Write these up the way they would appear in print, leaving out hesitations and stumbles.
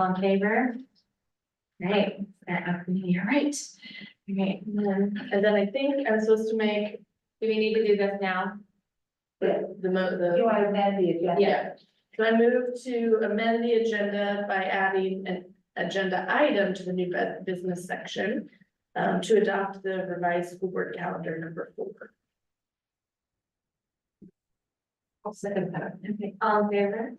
All in favor? Right, you're right. Okay, And then I think I'm supposed to make, do we need to do this now? Yeah. The You want to amend the agenda? yeah, so I move to amend the agenda by adding an agenda item to the new business section. To adopt the revised school board calendar number 4. I'll second that. okay, all in favor?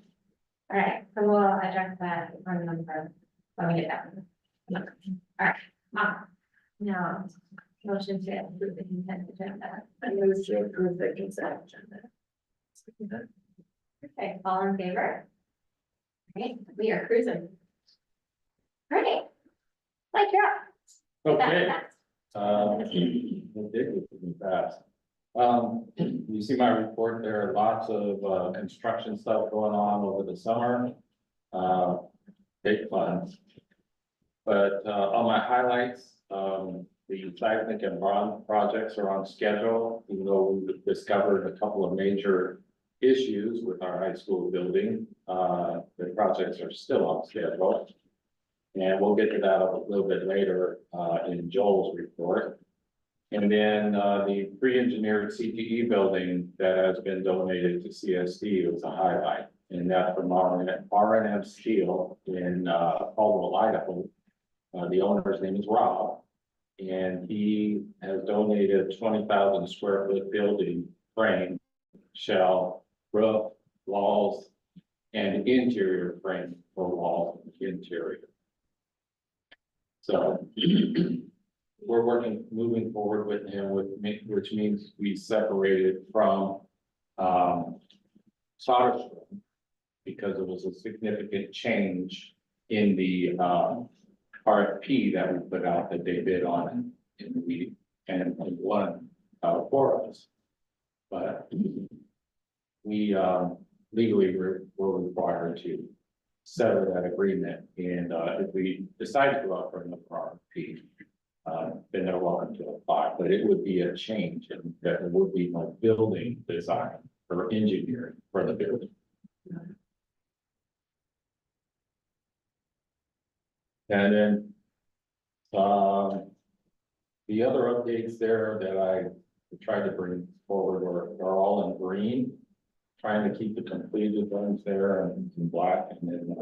All right, so we'll address that on number, when we get that. All right, now, motion to approve the consent agenda. I move to approve the consent agenda. Okay, all in favor? Okay, we are cruising. Great. Like you're up. Okay, we'll dig with it fast. You see my report, there are lots of, construction stuff going on over the summer. Big fun. But, on my highlights, the seismic and bond projects are on schedule, even though we discovered a couple of major issues with our high school building. The projects are still on schedule. And we'll get to that a little bit later, in Joel's report. And then, the pre-engineered CTE building that has been donated to CSD was a highlight. And that's from R&M Steel in, Caldwell, Idaho. The owner's name is Rob. And he has donated 20,000 square foot building frame, shell, roof, walls, and interior frame for walls and interior. So we're moving forward with him, which means we separated from Soderstrom because it was a significant change in the RFP that we put out that they bid on in the meeting and won for us. But we legally were required to settle that agreement, and if we decide to go out for another RFP, then they're welcome to apply, but it would be a change, and that it would be my building design or engineering for the building. And then, the other updates there that I tried to bring forward are all in green. Trying to keep the completed ones there and in black, and then,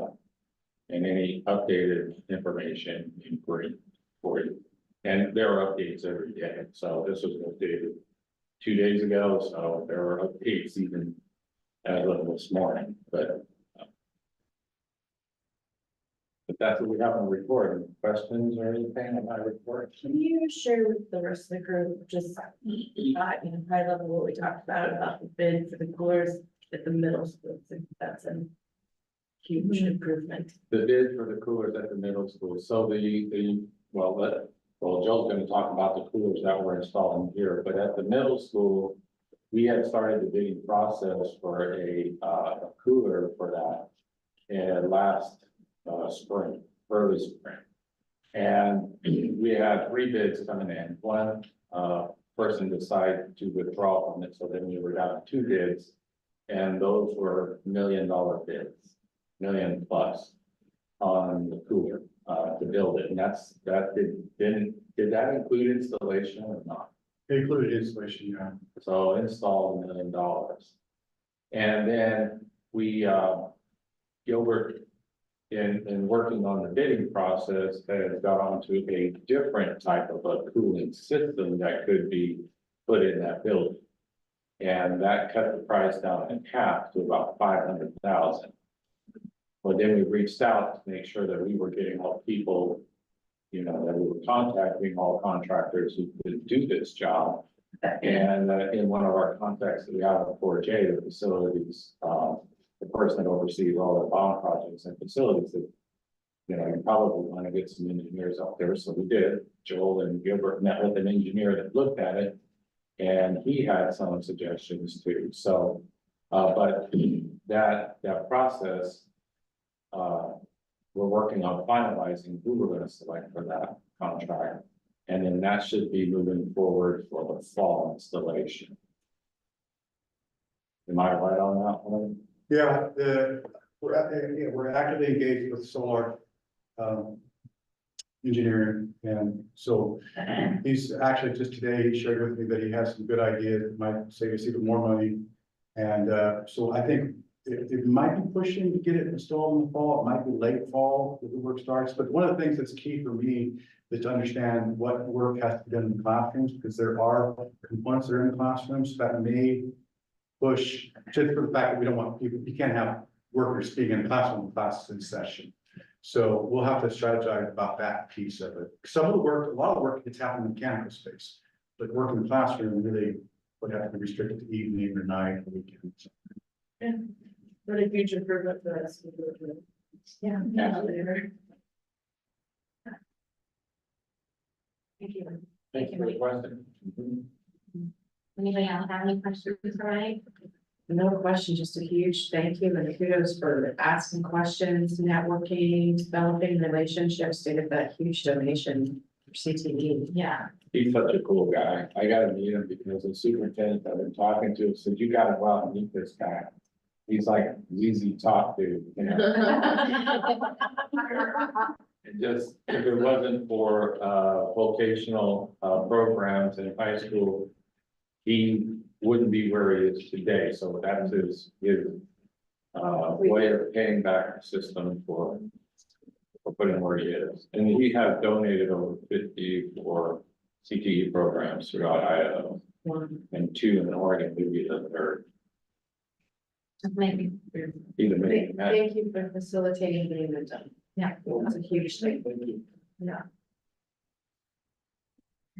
and any updated information in green for you. And there are updates every day, so this was updated 2 days ago, so there are updates even as of this morning, but that's what we have on the report. Any questions or anything on my report? Can you share with the rest of the group, just, high level what we talked about the bid for the coolers at the middle school? That's a huge improvement. The bid for the coolers at the middle school, so well, Joe's gonna talk about the coolers that we're installing here, but at the middle school, we had started the bidding process for a cooler for that and last spring, early spring. And we had 3 bids coming in. One person decided to withdraw from it, so then we were down to 2 bids. And those were $1 million bids, million plus on the cooler to build it. And did that include installation or not? It included installation, yeah. So install $1 million. And then we, Gilbert, in working on the bidding process, has got onto a different type of a cooling system that could be put in that building. And that cut the price down in half to about 500,000. But then we reached out to make sure that we were getting all people, that we were contacting all contractors who could do this job. And in one of our contacts that we have at 4J, the facilities, the person that oversees all the bond projects and facilities, that, you probably want to get some engineers out there. So we did. Joel and Gilbert met with an engineer that looked at it, and he had some suggestions too. So, but that process, we're working on finalizing who we're going to select for that contract. And then that should be moving forward for the fall installation. Am I right on that one? Yeah, we're actively engaged with Solar engineering, and so he's actually just today he shared with me that he has some good ideas that might save us even more money. And so I think it might be pushing to get it installed in the fall. It might be late fall that the work starts. But one of the things that's key for me is to understand what work has to be done in the classrooms, because there are components that are in the classrooms that may push, just for the fact that we don't want people, you can't have workers being in the classroom, classes in session. So we'll have to strategize about that piece of it. Some of the work, a lot of the work gets happened in the mechanical space, but work in the classroom really would have to be restricted to evening or night or weekends. What a huge improvement for us. Yeah. Absolutely. Thank you. Thank you for the question. Anybody else have any questions for Mike? No question, just a huge thank you and kudos for asking questions, networking, developing relationships, to get that huge donation for CTE. Yeah. He's such a cool guy. I gotta meet him because the superintendent I've been talking to said, you gotta go out and meet this guy. He's like easy to talk to, you know. And just, if it wasn't for vocational programs in high school, he wouldn't be where he is today. So that's his way of paying back the system for putting where he is. And he has donated over 50 for CTE programs throughout Idaho, and 2 in Oregon, maybe the third. Maybe. He's amazing. Thank you for facilitating getting it done. Yeah. It's a huge thing. Yeah.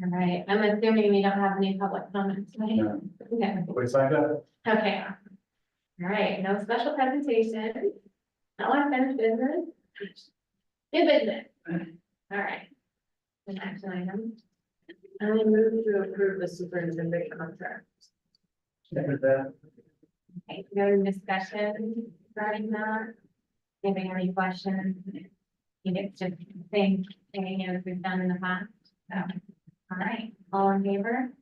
All right, I'm assuming we don't have any public comments, right? No. Okay, Wait, signed up? okay. All right, no special presentation. No unfinished business. New business. All right. An action item. I move to approve the superintendent contract. Okay, no discussion regarding that. Giving any questions? You get to think, as we've done in the past. So, all right, all in favor?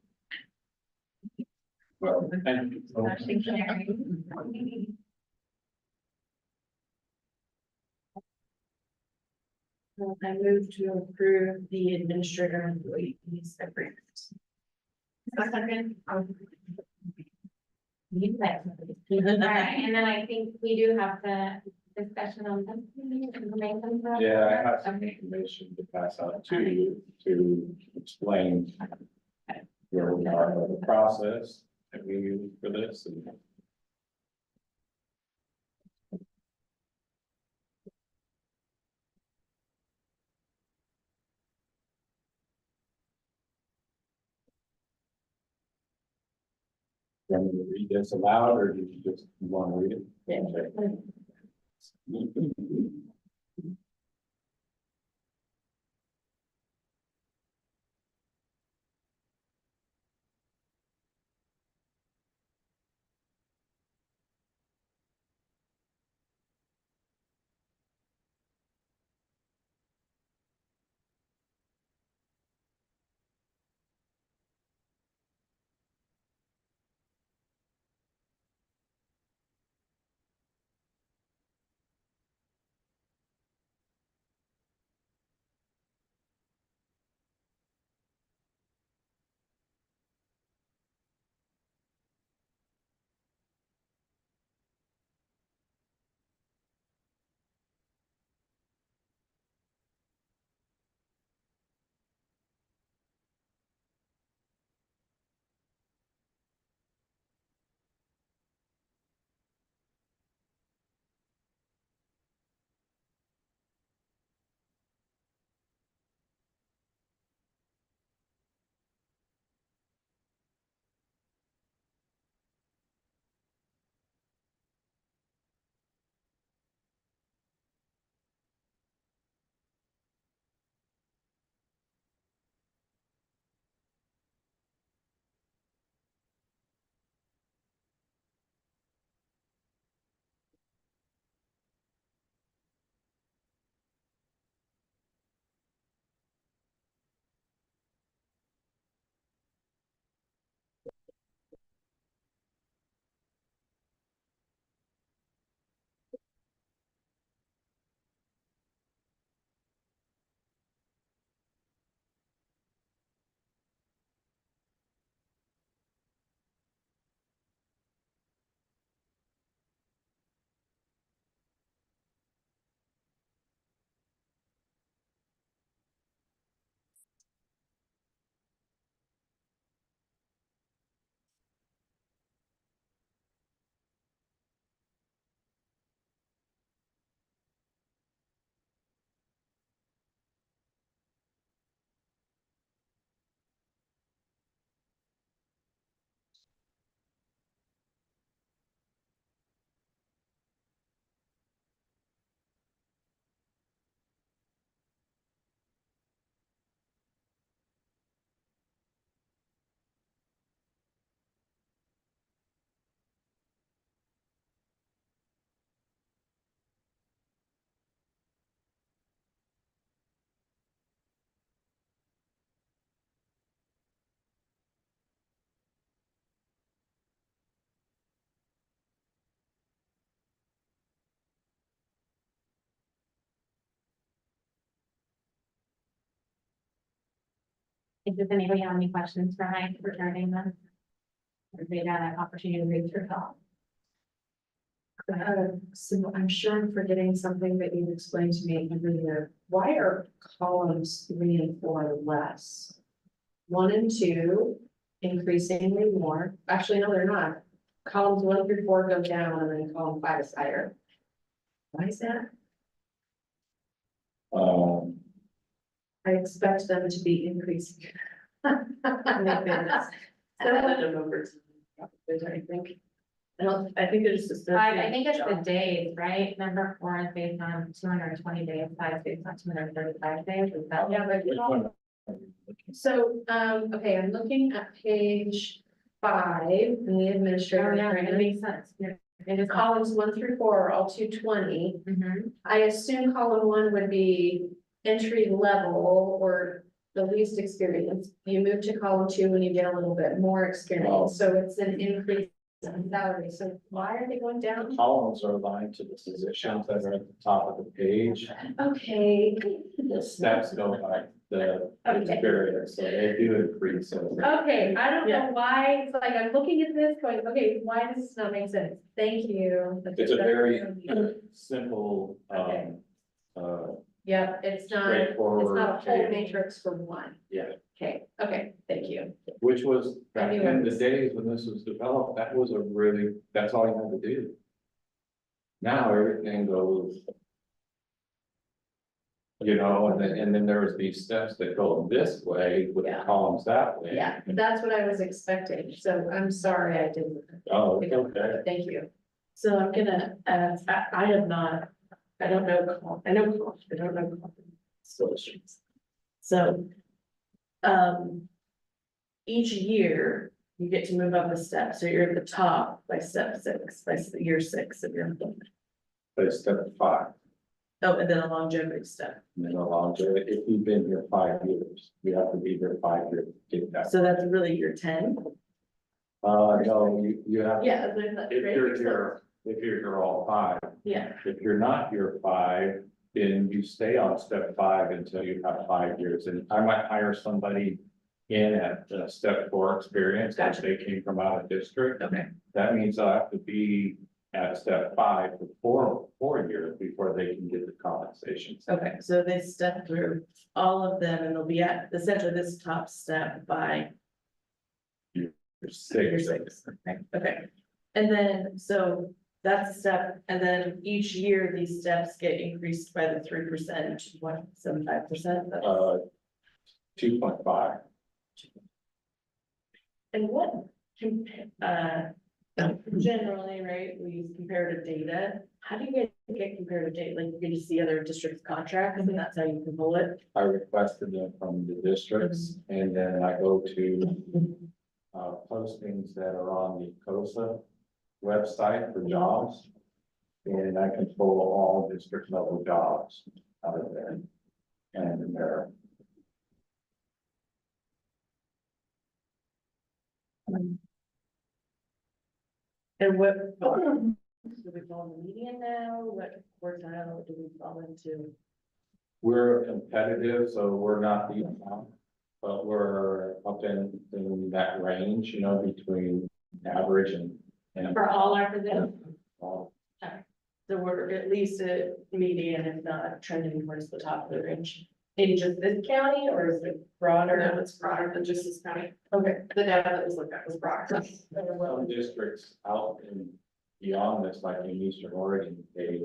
Well, thank you. Motion carried. I move to approve the administrator employees agreement. Second. You said. All right, and then I think we do have the discussion on this. Information. Yeah, I have some Okay. information to pass out to you to explain where we are in the process that we use for this. And want me to read this aloud, or do you just want to read it? Okay. Does anybody have any questions for Mike regarding them? Everybody got an opportunity to read through it all. So I'm sure I'm forgetting something that you explained to me every year. Why are columns 3 and 4 less? 1 and 2 increasingly more. Actually, no, they're not. Columns 1 through 4 go down and then column 5 is higher. Why is that? I expect them to be increasing. They've been Send them over to me, I think. I think it's just. I think it's the days, right? Number 4 is based on 220 days, 5 is based on 235 days. Is that? Yeah, but Which one? so, okay, I'm looking at page 5 in the Oh, administrative. yeah, it agreement. makes sense. Yeah, it is. Columns 1 through 4 are all 220. Mhm. I assume column 1 would be entry level or the least experience. You move to column 2 when you get a little bit more Oh. experience, so it's an increase in salary. So why are they going down? Columns are aligned to the positions that are at the top of the page. Okay. The steps go by the Okay. experience, so they do increase. Okay, I don't Yeah. know why, it's like, I'm looking at this going, okay, why does this not make sense? Thank you. It's a very simple, Okay. uh, Yeah, it's not a straightforward whole table. matrix for one. Yeah, Okay, thank you. which was back I knew in it the was- days when this was developed, that was that's all you had to do. Now everything goes. You know, and then there was these steps that go this way with the Yeah. columns that way. Yeah, that's what I was expecting, so I'm sorry I didn't. Oh, pick it's up. okay. Thank you. So I'm gonna, I have not, I don't know, I know, I don't know school districts. So, each year you get to move up a step, so you're at the top by step 6, by year 6 of your employment. But it's step 5, Oh, and then a longevity step, and then a longevity, if you've been here 5 years, you have to be here 5 years to get that. so that's really year 10. No, you have. Yeah, there's that. If you're here, if you're here all 5, Yeah, if you're not here 5, then you stay on step 5 until you have 5 years, and I might hire somebody in at step 4 experience, if Gotcha. they came from out of district. okay, That means I have to be at step 5 for 4 years before they can get the compensation. okay, so they step through all of them and they'll be at essentially this top step by year 6. Okay, and then, so that's a step, and then each year these steps get increased by the 3%, 1.75%. 2.5. And what, generally, right, we use comparative data, how do you get comparative data, like, you just see other districts' contracts, and that's how you can pull it? I requested them from the districts, and then I go to postings that are on the COSA website for jobs. And I can pull all district level jobs out of there. And there. And what, do we fall in the median now, what quartile do we fall into? We're competitive, so we're not the top, but we're up in that range, you know, between average and. For all our positions. All. So we're at least a median, if not trending towards the top of the range. In just this county, or is it broader? No, it's broader than just this county. Okay. The data that was looked at was broader. Some districts out in beyond this, like in Eastern Oregon, they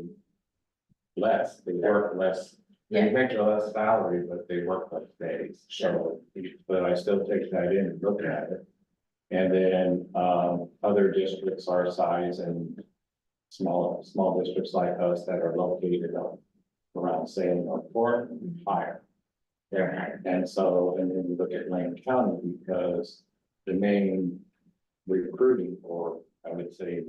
less, they work less. They make a less salary, but they work less days, so, but I still take that in and look at it. And then, other districts our size and small districts like us that are located up around Salem or Fort, higher. They're higher, and so, and then you look at Lane County, because the main recruiting, or I would say,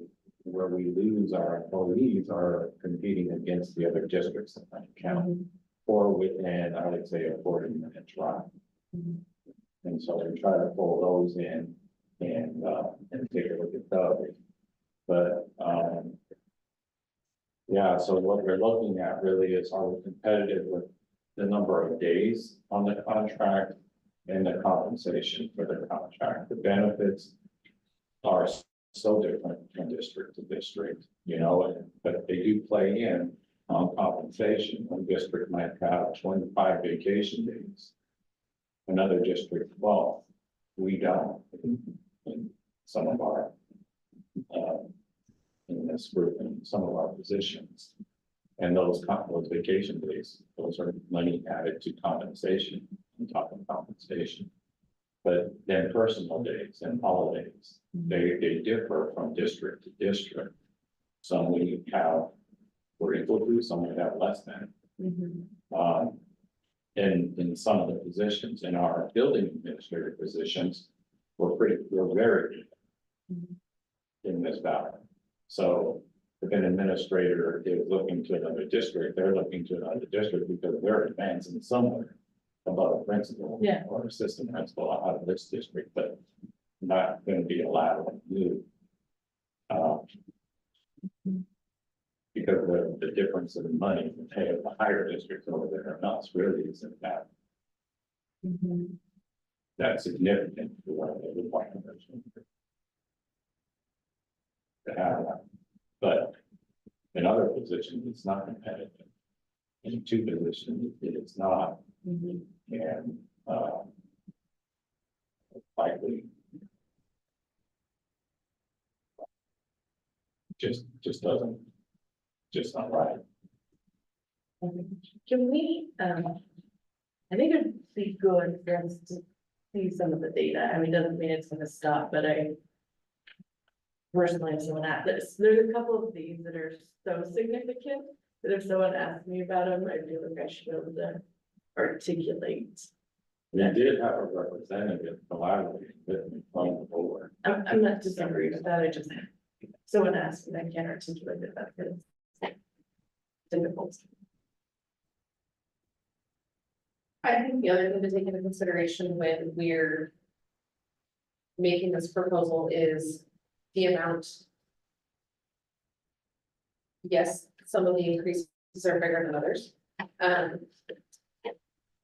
where we lose our employees are competing against the other districts in Lane County. Or within, I would say, a 40-minute drive. And so we try to pull those in and take a look at those. But, yeah, so what we're looking at really is, are we competitive with the number of days on the contract and the compensation for the contract. The benefits are so different from district to district, but they do play in on compensation. One district might have 25 vacation days. Another district 12. We don't in some of our in this group and some of our positions. And those vacation days, those are money added to compensation, on top of compensation. But then personal days and holidays, they differ from district to district. Some we have, we're equal to, some we have less than. In some of the positions, in our building administrator positions, we're very in this battle. So if an administrator is looking to another district, they're looking to another district because they're advancing somewhere above a principal Yeah. or assistant principal out of this district, but not going to be a lateral move. Because the difference in money in the pay of the higher districts over there and us really isn't that significant for what they would like to have that. But in other positions, it's not competitive. In two positions, it is not. And likely just doesn't, just not right. Can we, I think it'd be good for us to see some of the data. I mean, doesn't mean it's gonna stop, but I personally am someone at this. There's a couple of these that are so significant that if someone asks me about them, I feel like I should be able to articulate. We did have a representative collaborating with me from the board. I'm not disagreeing with that. I just, someone asked me, I can't articulate it. That's difficult. I think the other thing to take into consideration when we're making this proposal is the amount. Yes, some of the increases are bigger than others.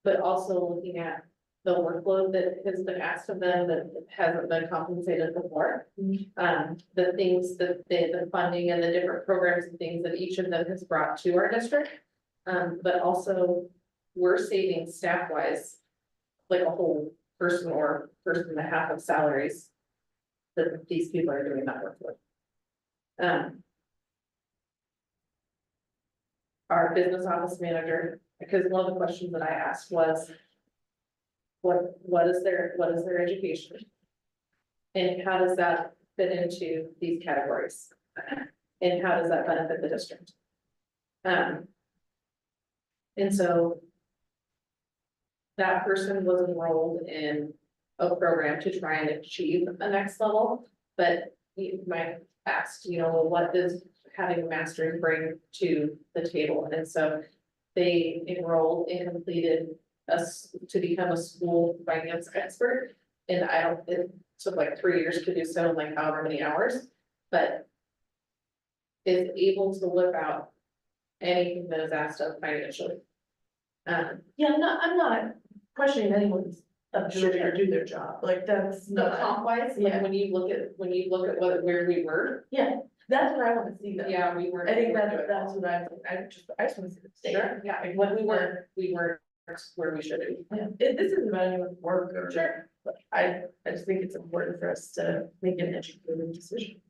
But also looking at the workload that has been asked of them that hasn't been compensated before. The things that the funding and the different programs and things that each of them has brought to our district. But also we're saving staff wise, like a whole person or person and a half of salaries that these people are doing that work with. Our business office manager, because one of the questions that I asked was, what is their education? And how does that fit into these categories? And how does that benefit the district? And so that person was enrolled in a program to try and achieve the next level, but you might ask, what does having a master's bring to the table? And so they enrolled and completed to become a school finance expert. And it took like 3 years to do so, in like however many hours, but is able to whip out anything that is asked of financially. Yeah, I'm not questioning anyone's ability to do their job, like that's The not, comp wise, Yeah. like when you look at where we were, yeah, that's what I wanna see though. yeah, we were. I think we were that's doing well. what I just wanna see the state. Sure, yeah, when we were where we should be. Yeah, this isn't about anyone's work or. Sure. But I just think it's important for us to make an educated decision.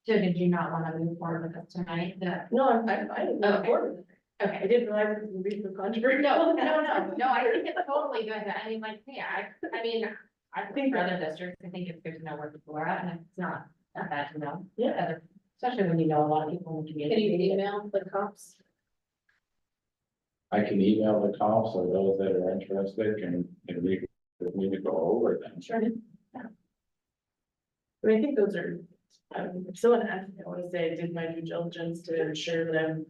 So did you not want to move forward with this tonight? No, I'm Okay. bored with it. I Okay. didn't realize it would be so controversial. No, I think it's totally good. I mean, like, yeah, I mean, I think for other districts, I think it's good to know where people are at, and it's not bad to know. Yeah. Especially when you know a lot of people in the Can community. you email the cops? I can email the cops or those that are interested and we need to go over them. Sure. Yeah. I mean, I think those are, if someone asked me, I wanna say I did my due diligence to ensure that I'm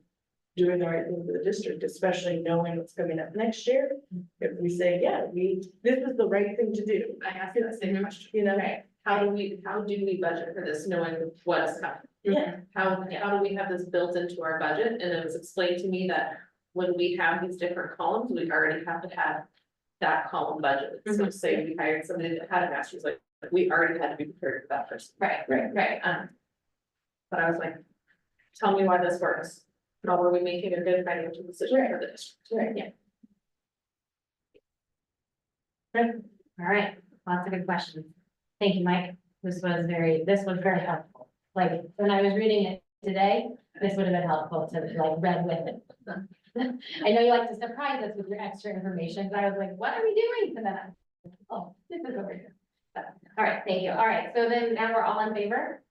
doing the right thing for the district, especially knowing what's coming up next year. If we say, yeah, this is the right thing to do. I asked you the same question. Okay. How do we budget for this, knowing what's coming? Yeah. How do we have this built into our budget? And it was explained to me that when we have these different columns, we already have to have that column budget. So say we hired somebody that had a master's, like, we already had to be prepared for that person. right. But I was like, tell me why this works. How are we making a good financial decision for the district? Right, yeah. Good. All right, lots of good questions. Thank you, Mike. This was very helpful. Like, when I was reading it today, this would have been helpful to like read with it. I know you like to surprise us with your extra information, but I was like, what are we doing? And then oh, this is over here. So, all right, thank you. All right, so then now we're all in favor?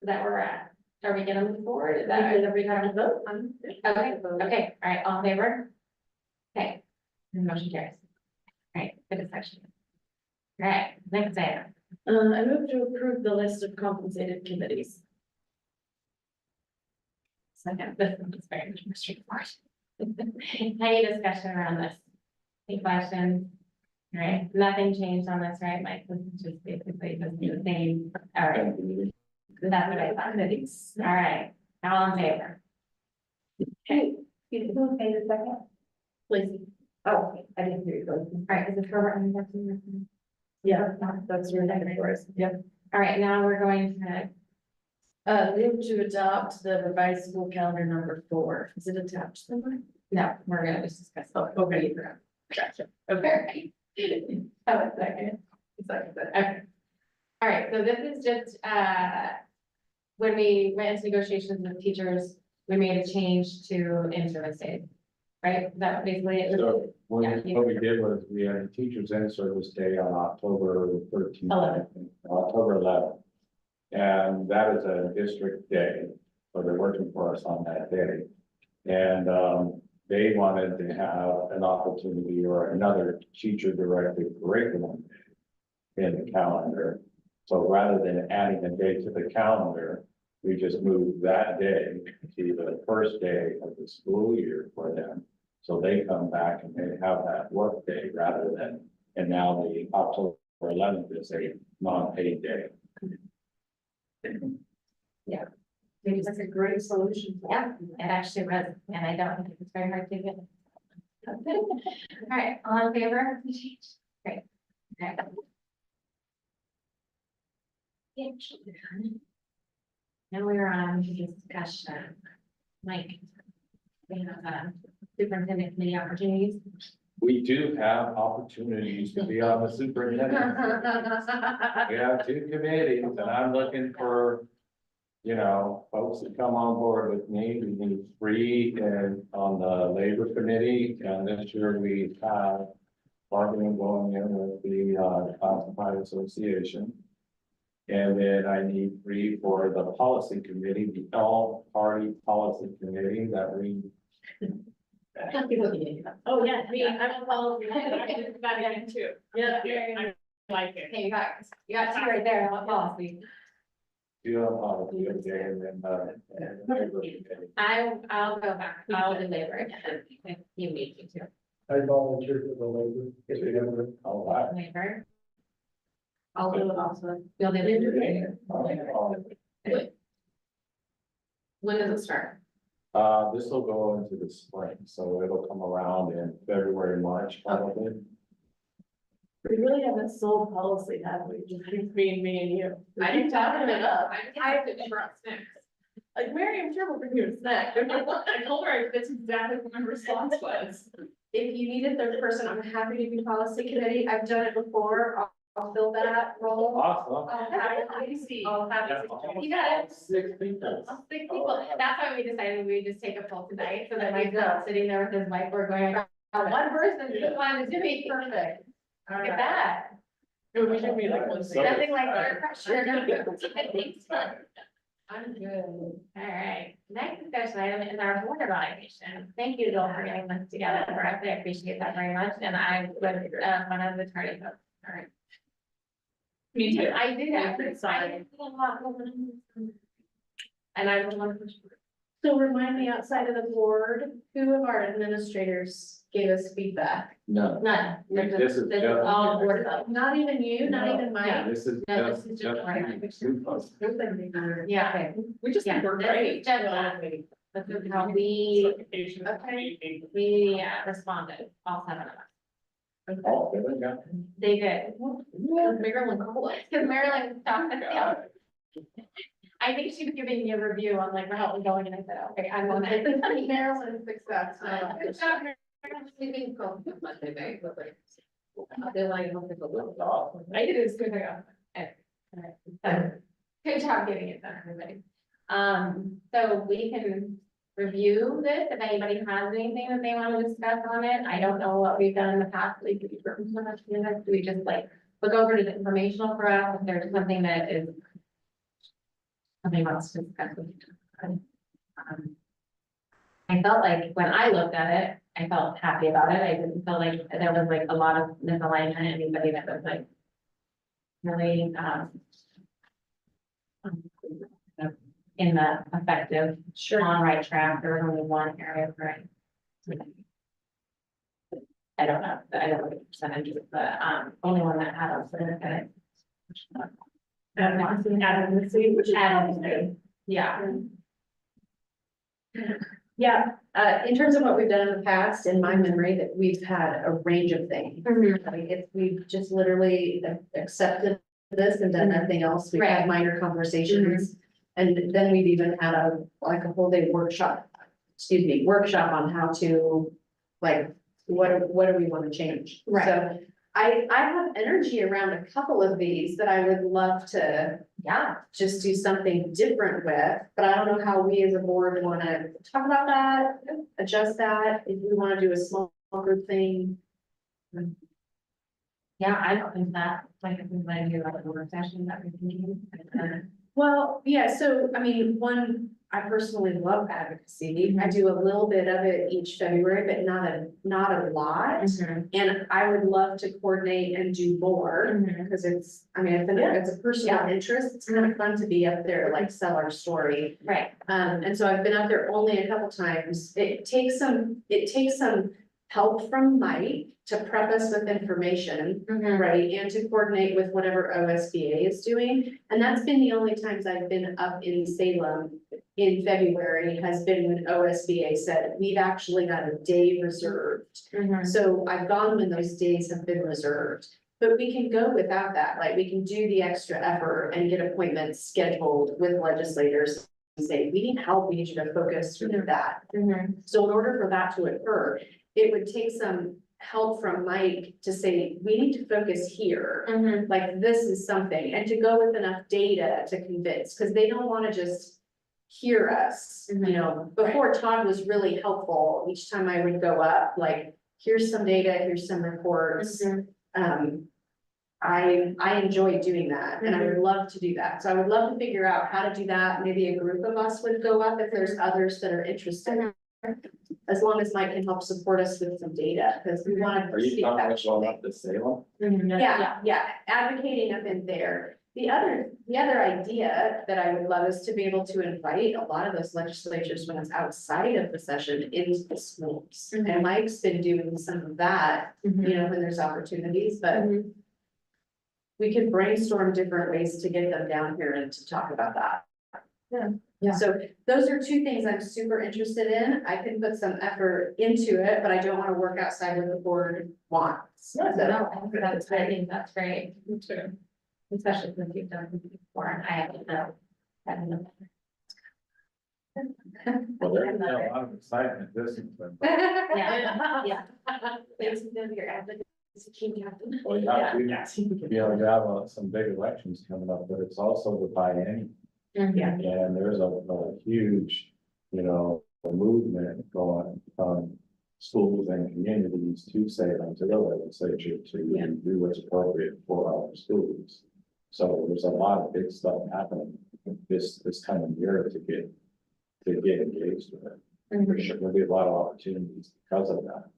Is that where we're at? Are we gonna move forward? Is that, is everybody gonna vote? Okay, all right, all in favor? Okay, the motion carries. All right, good discussion. All right, next item. I move to approve the list of compensated committees. Second, this is very much more straightforward. Any discussion around this? Any questions? All right, nothing changed on this, right, Mike? This is just basically the same. All right, that's what I thought. All right, all in favor? Okay, who made the second? Lacey. Oh, okay, I didn't hear you. All right, is it for? Yeah, that's your second for us. Yep. All right, now we're going to, Move to adopt the revised school calendar number 4. Is it attached somewhere? no, we're gonna just discuss. Oh, okay. Gotcha. Okay. Oh, a second. Okay. All right, so this is just, when we went into negotiations with teachers, we made a change to in-service days. Right, is that basically it? So Yeah. what we did was we had a teacher's in-service day on October 13th. 11th. October 11th. And that is a district day, so they're working for us on that day. And they wanted to have an opportunity or another teacher-directed curriculum in the calendar. So rather than adding a day to the calendar, we just moved that day to the first day of the school year for them. So they come back and they have that work day rather than, and now the October 11th is a non-paid day. That's a great solution. Yeah, it actually was, and I don't think it's very hard to get. All right, all in favor of the change? Great. Okay. Yeah. Now we're on to discussion. Mike. We have superintendent committee opportunities. We do have opportunities to be on the superintendent. We have 2 committees and I'm looking for, folks to come on board with me. We need 3 on the labor committee, and this year we have bargaining going in with the classified association. And then I need 3 for the policy committee, the all-party policy committee that we. Oh, yeah, I'm a policy. I got it too. Yeah, I like it. Okay, you got 2 right there on policy. Do a policy, okay, and then, I'll go back, I'll do labor again, if you need me to. I volunteer for the labor. If we ever. all right. Labor, I'll do it also. you'll do labor. When does it start? This will go into the spring, so it'll come around in February, March, probably. We really haven't sold policy, have we? Just between me and you. I keep talking it up. I have to brought snacks. Like, Mary, I'm sure we'll bring you a snack. I told her that's exactly what my response was. If you need a third person, I'm happy to do policy committee. I've done it before. I'll fill that role. Awesome. I'll have it. You got it. 6 people. 6 people, that's why we decided we would just take a poll tonight, so that Mike's not sitting there with his whiteboard going, "Oh, one person just wanted to be perfect." Look at that. We should be like. Nothing like peer pressure. Thanks. I'm good. All right, next discussion item is our board evaluation. Thank you, Joel, for getting this together for us. I appreciate that very much, and I was one of the tardy folks. All right. Me too. I did that. Sorry. And I was one of the. So remind me, outside of the board, who of our administrators gave us feedback? No. None. This is This is just- all board of. Not even you, not even Mike? This is No, just. this is just right. Yeah. Yeah. We just Yeah, work this great. is just that. This is how we responded, all 7 of us. Oh, there we go. They did. Maryland Cola. Because Marilyn stopped at the I think she was giving me a review on like how it was going, and I said, okay, I'm on it. Maryland success. Good job, Marilyn. Sleeping call Monday night, but like. They're like, oh, it's a little Oh, I did it as good as I got. So, good job getting it done, everybody. So we can review this, if anybody has anything that they want to discuss on it. I don't know what we've done in the past, like, do we just like look over it as informational for us, if there's something that is something else to discuss with you. I felt like when I looked at it, I felt happy about it. I didn't feel like there was like a lot of misalignment, anybody that was like really, in the effective, on right track. There was only one area where I don't know, I don't know the percentages, but, only one that had us in it. Yeah. Yeah, in terms of what we've done in the past, in my memory, that we've had a range of things. Like if we've just literally accepted this and done nothing else, we've had Right. minor conversations. And then we've even had a whole day workshop on how to, like, what do we want to change? Right. So I have energy around a couple of these that I would love to Yeah. just do something different with, but I don't know how we as a board want to talk about that, adjust that, if we want to do a small group thing. Yeah, I don't think that, like, if we want to do like a work session that we're thinking. Well, yeah, so, I mean, I personally love advocacy. I do a little bit of it each February, but not a lot. And I would love to coordinate and do more, because it's a personal interest. It's kind of fun to be up there, like, sell our story. Right. And so I've been up there only a couple times. It takes some help from Mike to prep us with information, right? And to coordinate with whatever OSBA is doing. And that's been the only times I've been up in Salem in February, has been when OSBA said, we've actually got a day reserved. So I've gone when those days have been reserved. But we can go without that, like, we can do the extra effort and get appointments scheduled with legislators. And say, we need help, we need you to focus through that. So in order for that to occur, it would take some help from Mike to say, we need to focus here. Like, this is something, and to go with enough data to convince, because they don't want to just hear us. You know, before Todd was really helpful each time I would go up, like, here's some data, here's some reports. I enjoy doing that, and I would love to do that. So I would love to figure out how to do that. Maybe a group of us would go up if there's others that are interested. As long as Mike can help support us with some data, because we want to. Are you talking about going up to Salem? Yeah, advocating up in there. The other idea that I would love is to be able to invite a lot of those legislatures when it's outside of the session into the schools. And Mike's been doing some of that, you know, when there's opportunities, but we could brainstorm different ways to get them down here and to talk about that. Yeah. So those are two things I'm super interested in. I can put some effort into it, but I don't want to work outside what the board wants. No, I think that's great. Especially since you've done it before, and I haven't know. Well, there's a lot of excitement this one. Yeah. Your advocacy captain. Well, you have you have some big elections coming up, but it's also the biennium. And there's a huge, you know, movement going from schools and communities to Salem, to the legislature, to do what's appropriate for our schools. So there's a lot of big stuff happening this coming year to get engaged with it. For sure, there'll be a lot of opportunities because of that.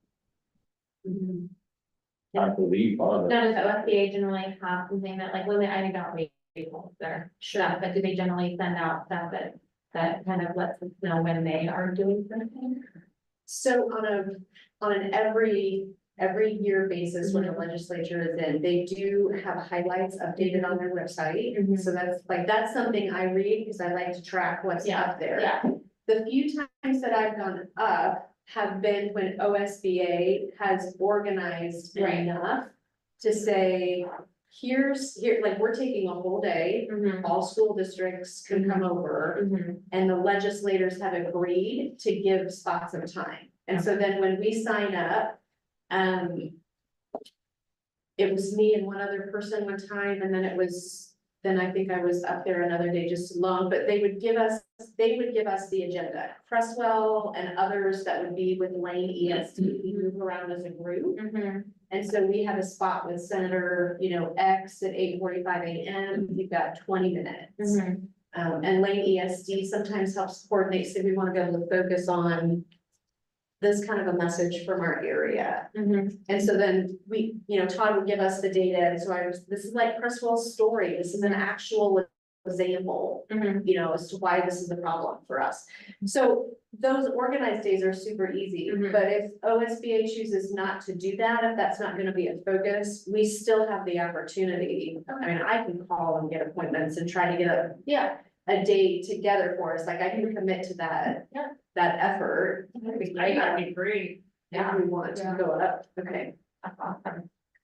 I believe on it. Now, does OSBA generally have something that, like, women, I don't read their stuff, but do they generally send out stuff that kind of lets us know when they are doing something? So on an every year basis, when the legislature is in, they do have highlights updated on their website. So that's something I read because I like to track what's up there. Yeah. The few times that I've gone up, have been when OSBA has organized Right. enough to say, here, like, we're taking a whole day, all school districts can come over, and the legislators have agreed to give spots of time. And so then when we sign up, it was me and one other person one time, and then I think I was up there another day just alone, but they would give us the agenda. Creswell and others that would be with Lane EST, we move around as a group. And so we have a spot with Senator, X at 8:45 AM, we've got 20 minutes. And Lane ESD sometimes helps coordinate, so we want to be able to focus on this kind of a message from our area. And so then we, Todd would give us the data, and so this is like Creswell's story, this is an actual example, as to why this is a problem for us. So those organized days are super easy, but if OSBA chooses not to do that, if that's not gonna be a focus, we still have the opportunity. I mean, I can call and get appointments and try to get a day together for us, like I can commit to that. Yeah. That effort. That'd be great. If we want to go up, okay.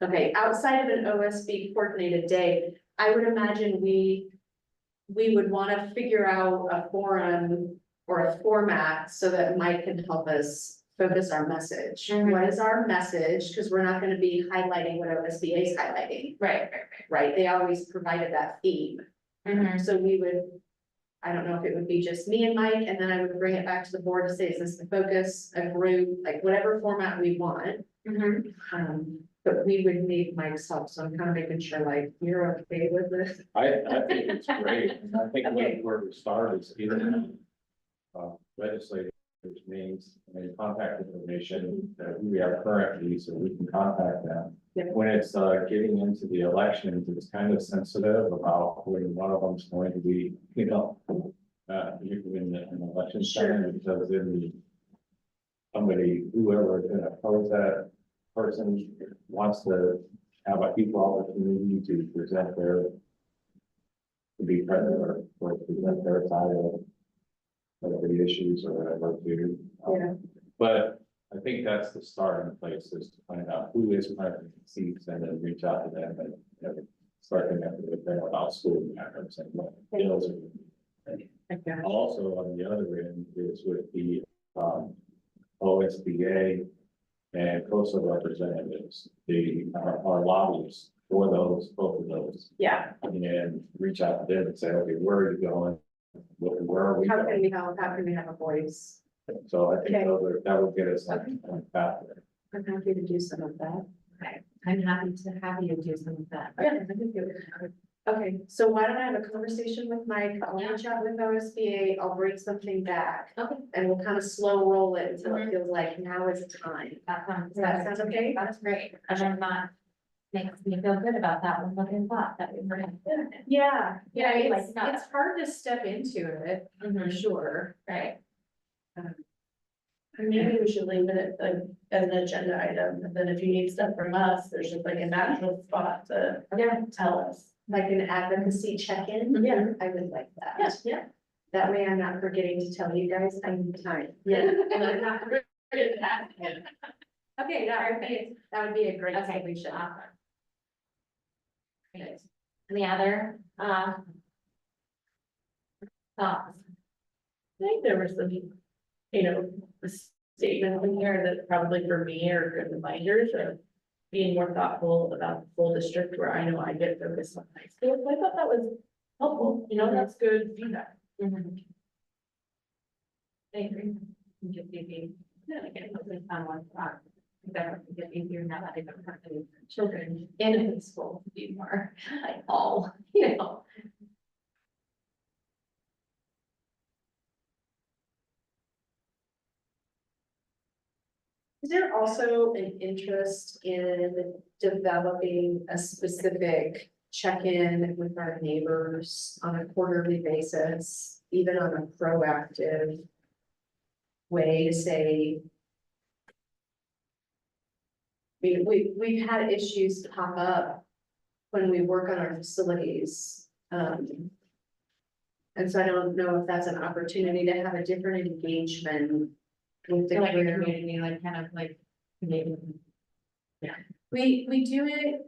Okay, outside of an OSB coordinated day, I would imagine we would wanna figure out a forum or a format so that Mike can help us focus our message. What is our message? Cause we're not gonna be highlighting what OSBA is highlighting, Right. right? They always provided that theme. So we would, I don't know if it would be just me and Mike, and then I would bring it back to the board to say, is this the focus, a group, like whatever format we want. But we would need Mike's help, so I'm kind of making sure like, you're okay with this? I think it's great, and I think Okay. where we start is either legislators names and contact information that we are currently, so we can contact them. Yep. When it's getting into the elections, it's kind of sensitive about when one of them's going to be, in an election time, because then whoever is gonna oppose that person wants to have a equal opportunity to present to be present or present their side of the issues or whatever too. Yeah. But I think that's the starting place, is to find out who is planting seeds and then reach out to them and start connecting with them about school matters and what bills are. Okay. Also, on the other end is with the OSBA and coastal representatives, our lobbyists for both of those. Yeah, And reach out to them and say, okay, where are you going? Where are we how going? can we have a voice? So I think Okay. that would get us on the path there. I'm happy to do some of that. I'm happy to have you do some of that. Okay, so why don't I have a conversation with Mike, I'll reach out with OSBA, I'll bring something back. Okay. And we'll kind of slow roll it until it feels like now is the time. Does that sound okay? That's great. And then that makes me feel good about that one, looking thought that we were gonna do. Yeah, Yeah, like, it's hard to step into it, for sure. Right. And maybe we should leave it like as an agenda item, and then if you need stuff from us, there's just like a natural spot to tell us. Like an advocacy check-in. Yeah. I would like that. Yeah. That way I'm not forgetting to tell you guys I need time. Yeah. And I'm not forgetting that. Okay, that would be a great Okay. solution. Awesome. Great. Any other, thoughts? I think there was some, a statement in here that probably for me are good reminders of being more thoughtful about the full district where I know I get focused on high school. So I thought that was helpful, that's good feedback. I agree. Just thinking, again, hopefully someone, definitely get easier now that I don't have any children in school to be more like all, Is there also an interest in developing a specific check-in with our neighbors on a quarterly basis, even on a proactive way to say, we've had issues pop up when we work on our facilities. And so I don't know if that's an opportunity to have a different engagement with the Like a clear. community, like kind of like maybe. We do it,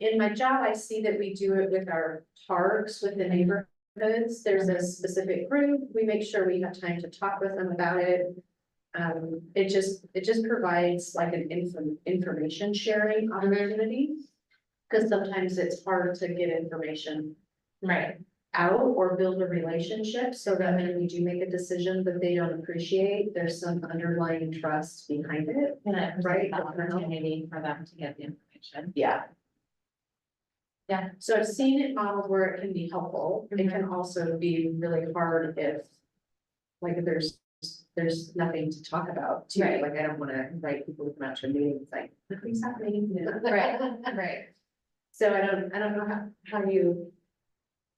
in my job, I see that we do it with our parks, with the neighborhoods, there's a specific group, we make sure we have time to talk with them about it. It just provides like an information sharing opportunity. Cause sometimes it's hard to get information Right. out or build a relationship, so that when we do make a decision that they don't appreciate, there's some underlying trust behind it. And it Right. provides the opportunity for them to get the information. Yeah. Yeah. So I've seen it modeled where it can be helpful. It can also be really hard if, like, if there's nothing to talk about too. Right. Like, I don't wanna invite people to come out to a meeting, it's like, nothing's happening. Right, right. So I don't know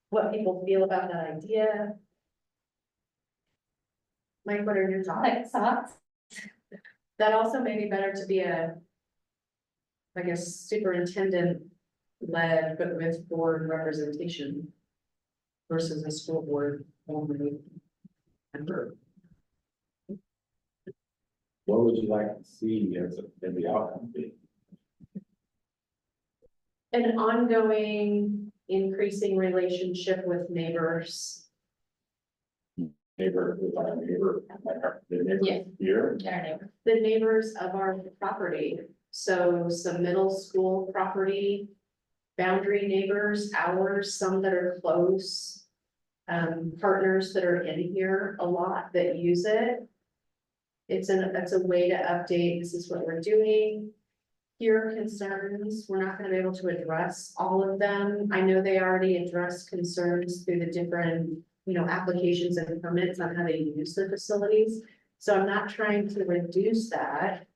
what people feel about that idea. Mike, what are your thoughts? Like thoughts? That also may be better to be like a superintendent led, but with board representation versus a school board only member. What would you like to see in the outcome be? An ongoing increasing relationship with neighbors. Neighbor with our neighbor, like the neighbor Yeah. here? Their neighbor. The neighbors of our property, so some middle school property. Boundary neighbors, ours, some that are close. Partners that are in here a lot that use it. It's a way to update, this is what we're doing. Here are concerns, we're not gonna be able to address all of them. I know they already address concerns through the different, applications and permits on how they use the facilities. So I'm not trying to reduce that.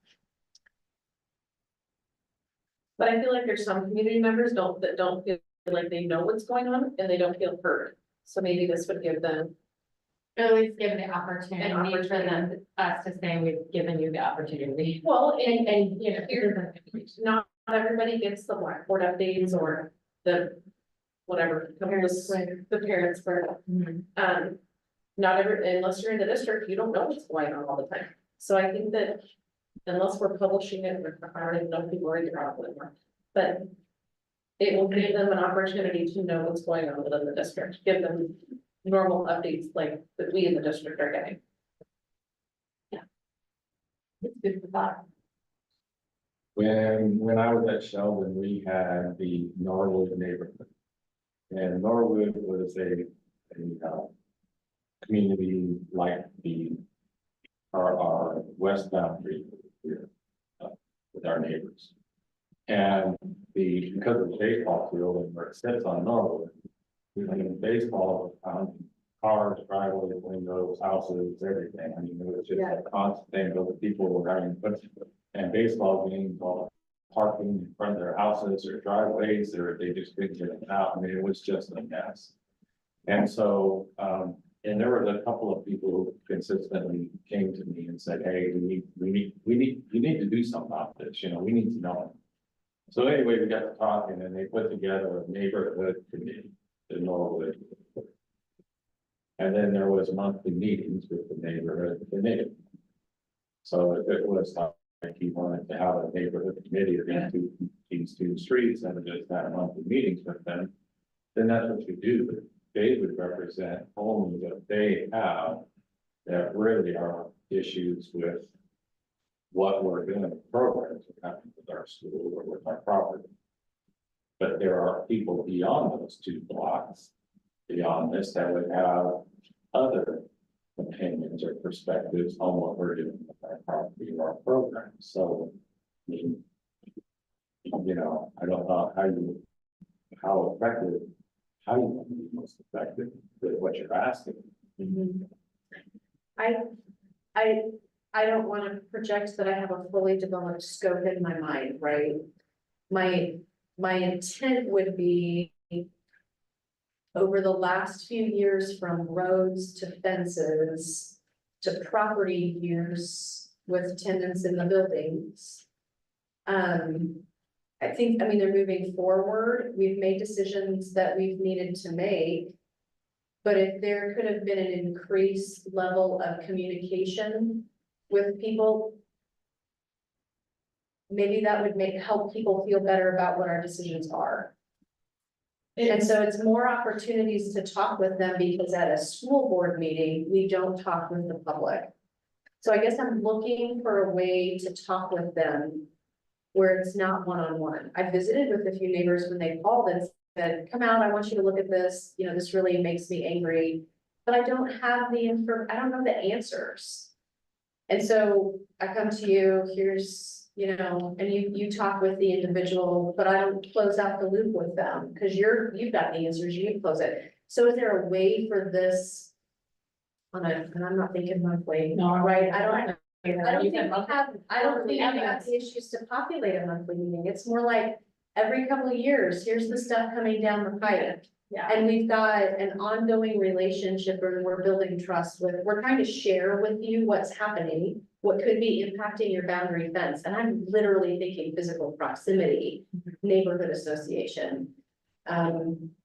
But I feel like there's some community members that don't feel like they know what's going on and they don't feel heard. So maybe this would give them, At least give the opportunity for opportunity. them, us to say, we've given you the opportunity. well, and, not everybody gets the Blackboard updates or the, whatever, the parents for, Mhm. not unless you're in the district, you don't know what's going on all the time. So I think that unless we're publishing it, I don't even know if people are in trouble anymore, but it will give them an opportunity to know what's going on within the district, give them normal updates like that we in the district are getting. It's good for thought. When I was at Sheldon, we had the Norwood neighborhood. And Norwood was a community like our west boundary here, with our neighbors. And because of the baseball field and where it sits on Norwood, we mean baseball, cars, driveways, windows, houses, everything. I mean, it was just a constant thing, those people were having, and baseball games, all parking in front of their houses or driveways, or they just couldn't get it out. I mean, it was just a mess. And so, and there was a couple of people who consistently came to me and said, hey, you need to do something about this, we need to know. So anyway, we got to talking and they put together a neighborhood committee in Norwood. And then there was monthly meetings with the neighborhood committee. So if it was like you wanted to have a neighborhood committee of these two streets and just have monthly meetings with them, then that's what you do. But they would represent only that they have that really are issues with what we're doing, the programs we're having with our school or with our property. But there are people beyond those two blocks, beyond this, that would have other opinions or perspectives on what we're doing with our property or our program. So, I mean, I don't know how you want to be most effective with what you're asking. I don't want to project that I have a fully developed scope in my mind, right? My intent would be over the last few years, from roads to fences to property use with tenants in the buildings. I mean, they're moving forward. We've made decisions that we've needed to make. But if there could have been an increased level of communication with people, maybe that would help people feel better about what our decisions are. And so it's more opportunities to talk with them, because at a school board meeting, we don't talk with the public. So I guess I'm looking for a way to talk with them where it's not one-on-one. I visited with a few neighbors when they called and said, come out, I want you to look at this, you know, this really makes me angry. But I don't have I don't know the answers. And so I come to you, here's, you know, and you talk with the individual, but I don't close out the loop with them, because you've got the answers, you close it. So is there a way for this? And I'm not thinking monthly, No. right? I don't think we Yeah. have the issues to populate a monthly meeting. It's more like every couple of years, here's the stuff coming down the pipe. Yeah. And we've got an ongoing relationship where we're building trust we're trying to share with you what's happening, what could be impacting your boundary fence. And I'm literally thinking physical proximity, neighborhood association.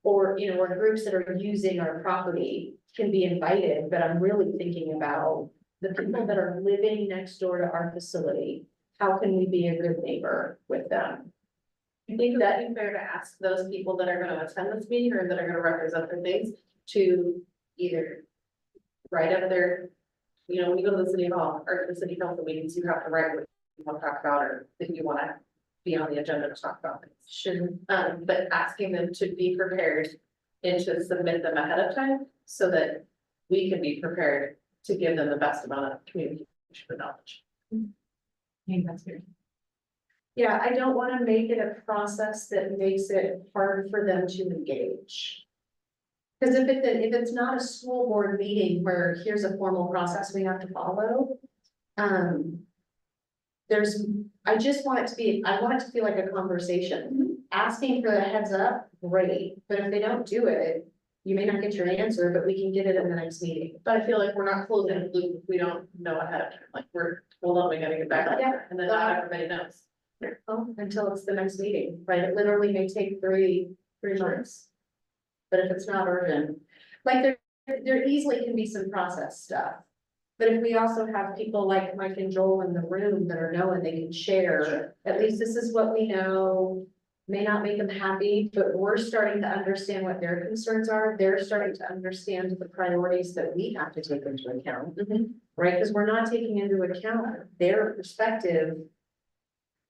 Or, you know, or groups that are using our property can be invited, but I'm really thinking about the people that are living next door to our facility. How can we be a good neighbor with them? I think that it'd be fair to ask those people that are gonna attend this meeting or that are gonna represent their things to either write up their, you know, when you go to the city hall or the city council meetings, you have to write what you want to talk about, or if you wanna be on the agenda to talk about things. Sure. But asking them to be prepared and to submit them ahead of time so that we can be prepared to give them the best amount of communication and knowledge. I think that's good. Yeah, I don't wanna make it a process that makes it hard for them to engage. Cause if it's not a school board meeting where here's a formal process we have to follow. I just want it to be, I want it to feel like a conversation. Asking for the heads up, great, but if they don't do it, you may not get your answer, but we can get it in the next meeting. But I feel like we're not closing the loop if we don't know ahead of time, like hold on, we gotta get back on Yeah. there, and then not everybody knows. Oh, until it's the next meeting, right? It literally may take three months. But if it's not urgent, like there easily can be some process stuff. But if we also have people like Mike and Joel in the room that are knowing they can share, at least this is what we know. May not make them happy, but we're starting to understand what their concerns are. They're starting to understand the priorities that we have to take into account. Right, because we're not taking into account their perspective.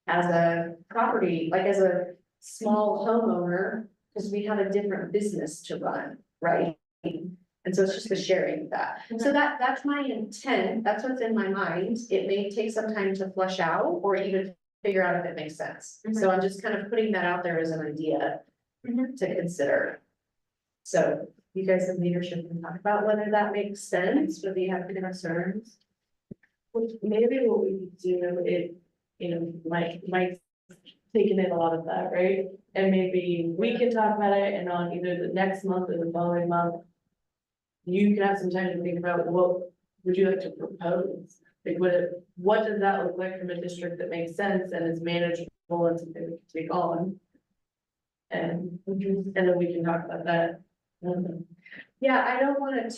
As a property, like as a small homeowner, because we have a different business to run, right? And so it's just the sharing of that. So that's my intent, that's what's in my mind. It may take some time to flush out or even figure out if it makes sense. So I'm just kind of putting that out there as an idea to consider. So you guys in leadership can talk about whether that makes sense, whether you have any concerns. Maybe what we could do is, you know, Mike's taking in a lot of that, right? And maybe we can talk about it, and on either the next month or the following month, you can have some time to think about what would you like to propose? Like, what does that look like from a district that makes sense and is manageable and something we can take on? And then we can talk about that. Yeah, I don't wanna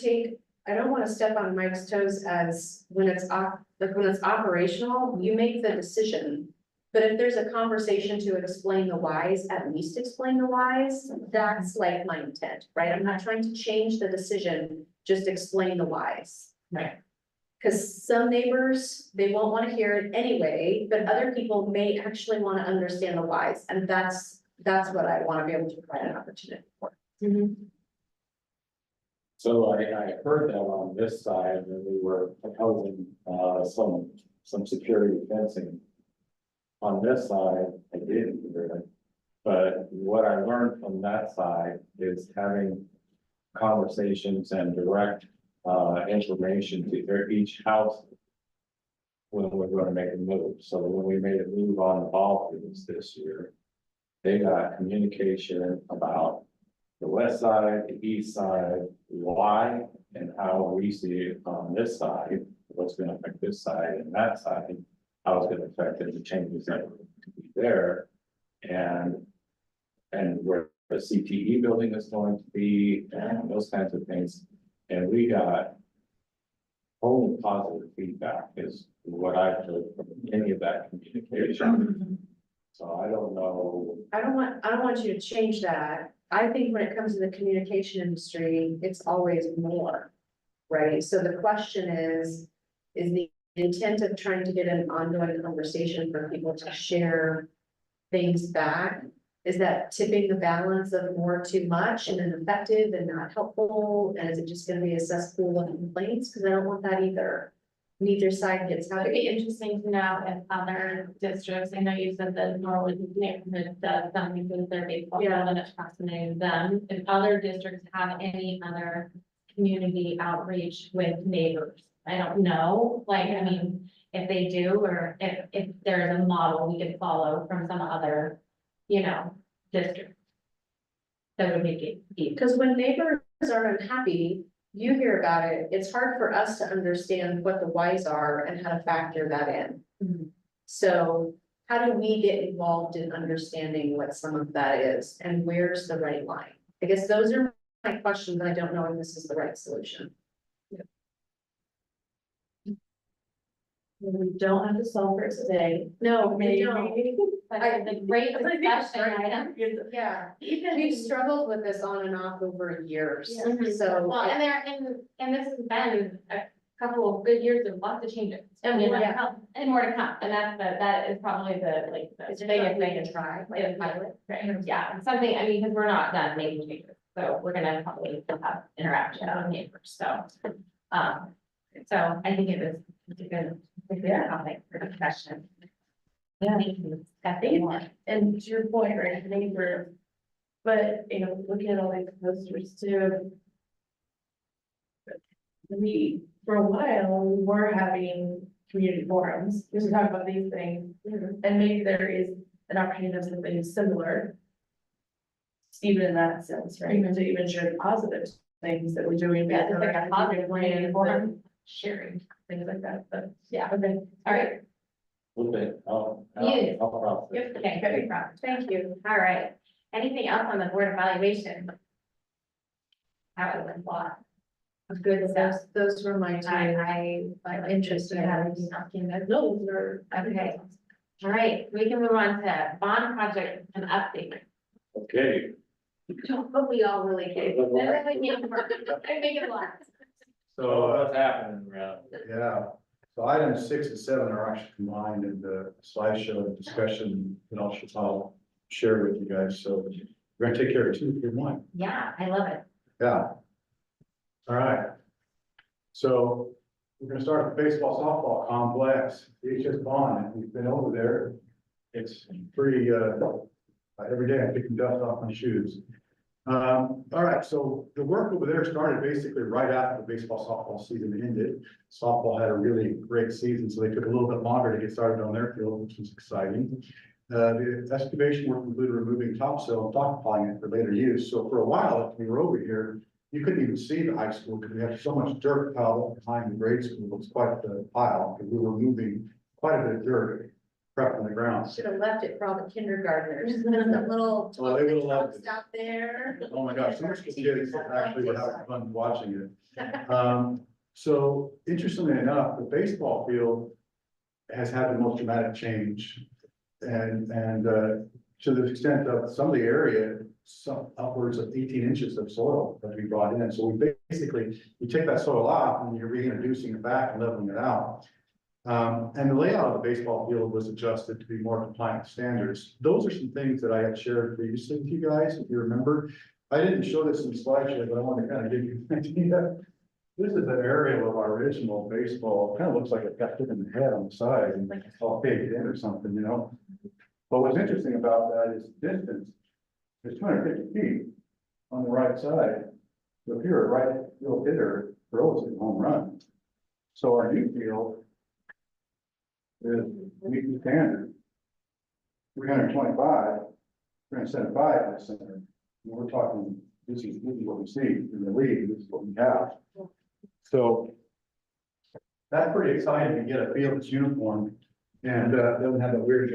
step on Mike's toes as when it's operational, you make the decision. But if there's a conversation to explain the whys, at least explain the whys, that's like my intent, right? I'm not trying to change the decision, just explain the whys. Right. Cause some neighbors, they won't wanna hear it anyway, but other people may actually wanna understand the whys, and that's what I wanna be able to provide an opportunity for. So I heard that on this side, and we were proposing, some security fencing. On this side, I didn't hear it, but what I learned from that side is having conversations and direct, information to each house when we're gonna make a move. So when we made a move on the ball fields this year, they got communication about the west side, the east side, why and how we see it on this side, what's gonna affect this side and that side, how it's gonna affect the changes that are to be there. And where the CTE building is going to be, and those kinds of things. And we got only positive feedback, is what I took from any of that communication. So I don't know. I don't want you to change that. I think when it comes to the communication industry, it's always more. Right, so the question is the intent of trying to get an ongoing conversation for people to share things back? Is that tipping the balance of more too much and ineffective and not helpful? And is it just gonna be a cesspool of complaints? Because I don't want that either. Neither side gets It'd happy. be interesting to know if other districts, I know you said that Norwood neighborhood does something with their baseball Yeah. field and it's fascinating them. If other districts have any other community outreach with neighbors, I don't know, like, I mean, if they do, or if there's a model we could follow from some other, district. That would make it easy. Because when neighbors are unhappy, you hear about it, it's hard for us to understand what the whys are and how to factor that in. Mhm. So how do we get involved in understanding what some of that is and where's the right line? I guess those are my questions, and I don't know if this is the right solution. We don't have to solve for it today. No, we Maybe. don't. But it's a great discussion item. Yeah, Even. we've struggled with this on and off over years, Yeah. so. Well, and this has been a couple of good years of lots of changes. And more to Yeah, come. and more to come, and that is probably the It's the a biggest thing thing to try, like a pilot, right? Yeah, something, I mean, because we're not done making changes, so we're gonna probably still have interaction with neighbors, so. So I think it's a good topic for discussion. Yeah. Thank you. Discussing more. And to your point, right, neighbor, but, looking at all these posters too. For a while, we were having community forums, we were talking about these things, and maybe there is an opportunity of something similar. Even in that sense, right, to even share the positive things that we're doing. Yeah, just like a positive way and for sharing, things like that, but, Yeah, okay, all right. Okay, Yes. I'll process. Yep, okay, good, problem. Thank you. All right. Anything else on the board evaluation? That was a lot of good stuff. Those were my two. I'm interested in having you asking those. those are. Okay. All right, we can move on to bond project and update. Okay. But we all really get. I make it a lot. So what's happening around? Yeah, so items 6 and 7 are actually combined in the slideshow discussion, and I'll share with you guys, so we're gonna take care of 2 through 1. Yeah, I love it. Yeah. All right. So we're gonna start with baseball softball complex, HS Bond, if you've been over there, it's pretty, every day I'm picking dust off my shoes. All right, so the work over there started basically right after the baseball softball season ended. Softball had a really great season, so they took a little bit longer to get started on their field, which was exciting. The excavation work included removing topsoil and stockpiling it for later use. So for a while, if we were over here, you couldn't even see the high school because we had so much dirt piled up behind the grade school. It was quite the pile because we were moving quite a bit of dirt prepped on the ground. Should have left it for all the kindergartners, the little. Well, they would've loved it. Out there. Oh my gosh, so much kids actually were having fun watching it. So interestingly enough, the baseball field has had the most dramatic change. And to the extent of some of the area, some upwards of 18 inches of soil that we brought in. So we basically, you take that soil off and you're reintroducing it back and leveling it out. And the layout of the baseball field was adjusted to be more compliant with standards. Those are some things that I had shared previously with you guys, if you remember. I didn't show this in the slideshow, but I want to kind of give you an idea. This is an aerial of our original baseball. Kind of looks like it got hit in the head on the side and it's all baked in or something, But what's interesting about that is distance. It's 250 feet on the right side. So if you're a right field hitter, throws it home run. So our new field is meeting standard. 325, 375 in the center. And we're talking, this is what we see in the league, this is what we have. So that's pretty exciting to get a field that's uniform and doesn't have that weird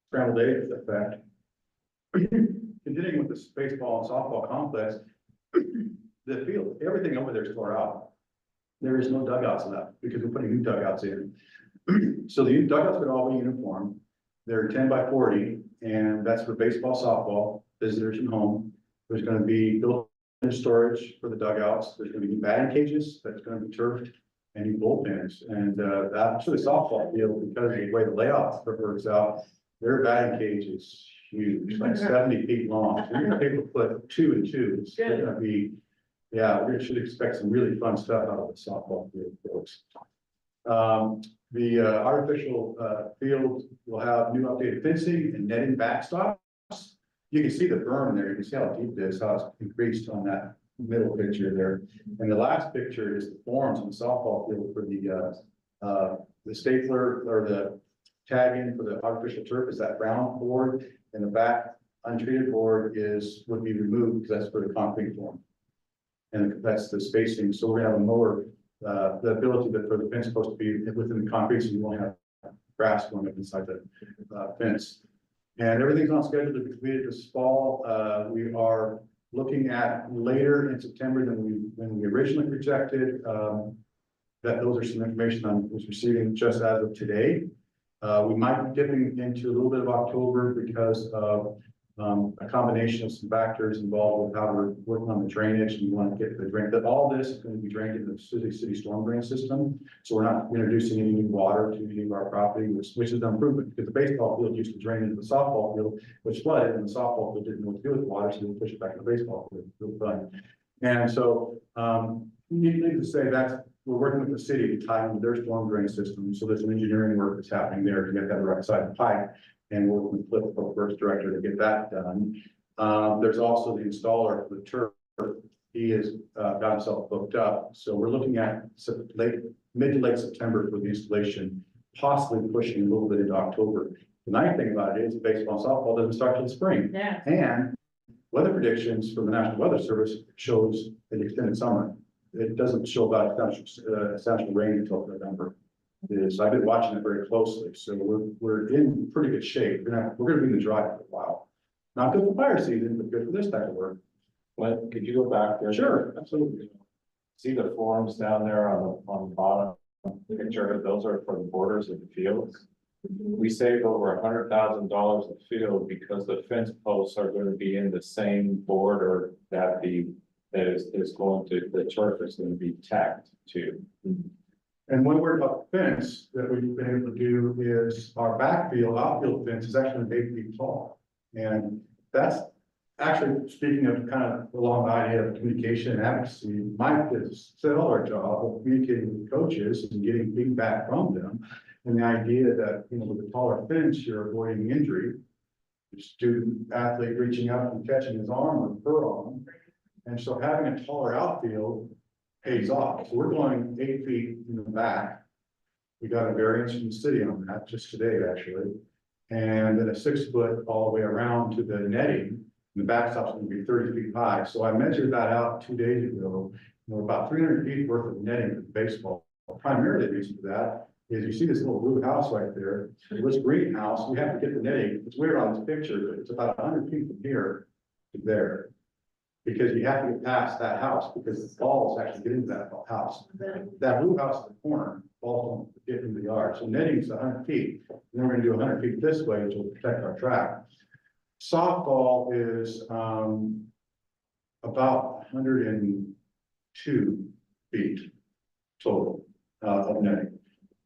scrambled eggs effect. Continuing with this baseball and softball complex, the field, everything over there is tore out. there is no dugouts left because we're putting new dugouts in. So the dugouts would all be uniform. They're 10 by 40, and that's for baseball, softball, visitors and home. There's gonna be built-in storage for the dugouts. There's gonna be new batting cages that's gonna be turfed and new bullpens. And actually softball field, because of the way the layout works out, their batting cage is huge, like 70 feet long. So you're gonna be able to put 2 and 2. It's gonna be, yeah, we should expect some really fun stuff out of the softball field, folks. The artificial field will have new updated fencing and netting backstops. You can see the berm there. You can see how deep it is, how it's increased on that middle picture there. And the last picture is the forms on the softball field for the stapler or the tag in for the artificial turf is that brown board, and the back untreated board would be removed because that's for the concrete form. And that's the spacing. So we're gonna have a mower, the ability that for the fence supposed to be within the concrete, so you won't have grass going up inside the fence. And everything's on schedule to be completed this fall. We are looking at later in September than we originally projected. That those are some information I was receiving just as of today. We might be dipping into a little bit of October because of a combination of some factors involved with how we're working on the drainage, and we want to get the drain, that all this is going to be drained into the city storm drain system. So we're not introducing any new water to any of our property, which is an improvement because the baseball field used to drain into the softball field, which flooded, and the softball field didn't know what to do with water, so they push it back to the baseball field. Real fun. And so, needless to say, we're working with the city to tie into their storm drain system. So there's some engineering work that's happening there to get that right side of the pipe. And working with Cliff, the first director, to get that done. There's also the installer for the turf. He has got himself booked up. So we're looking at mid to late September for the installation, possibly pushing a little bit into October. The nice thing about it is baseball and softball doesn't start till the spring. Yeah. And weather predictions from the National Weather Service shows an extended summer. It doesn't show about essential rain until November. I've been watching it very closely, so we're in pretty good shape. We're gonna be in the dry for a while. Not good for fire season, but good for this type of work. Well, could you go back there? Sure, absolutely. See the forms down there on the bottom picture, those are for the borders of the fields. We saved over $100,000 a field because the fence posts are going to be in the same border that is going to, the turf is going to be tacked to. And one word about the fence that we've been able to do is our outfield fence is actually 8 feet tall. And that's actually, speaking of kind of along the idea of communication and advocacy, Mike has said all our job of communicating with coaches and getting feedback from them. And the idea that, with a taller fence, you're avoiding injury. The student athlete reaching up and catching his arm or her arm. And so having a taller outfield pays off. So we're going 8 feet in the back. We got a variance from the city on that just today, actually. And then a 6 foot all the way around to the netting. And the backstop's going to be 30 feet high. So I measured that out 2 days ago. About 300 feet worth of netting for baseball. Primarily the reason for that is you see this little blue house right there. This greenhouse, we have to get the netting. It's weird on this picture, but it's about 100 feet from here to there. Because you have to get past that house because the balls actually get into that house. That blue house in the corner, balls don't get into the yard. So netting is 100 feet. And then we're gonna do 100 feet this way, which will protect our track. Softball is about 102 feet total of netting.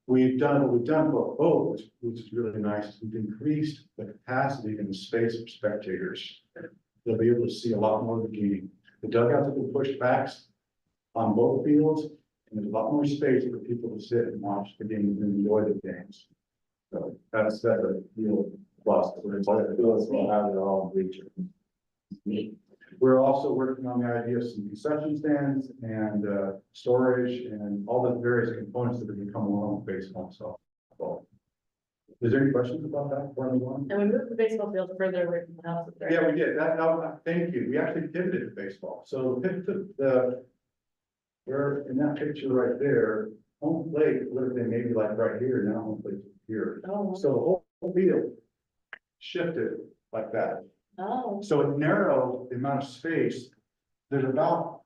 We've done both, which is really nice. We've increased the capacity and the space of spectators. They'll be able to see a lot more of the game. The dugouts have been pushed back on both fields, and there's a lot more space for people to sit and watch the game and enjoy the games. So that's a real plus. Will have their own bleacher. We're also working on the idea of some concession stands and storage and all the various components that are going to come along with baseball and softball. Is there any questions about that before we go on? And we moved the baseball field further away from the house. Right? Yeah, we did. Thank you. We actually pivoted to baseball. So we're in that picture right there, home plate would have been maybe like right here, now home plate here. Oh. So the whole field shifted like that. Oh. So it narrowed the amount of space. There's about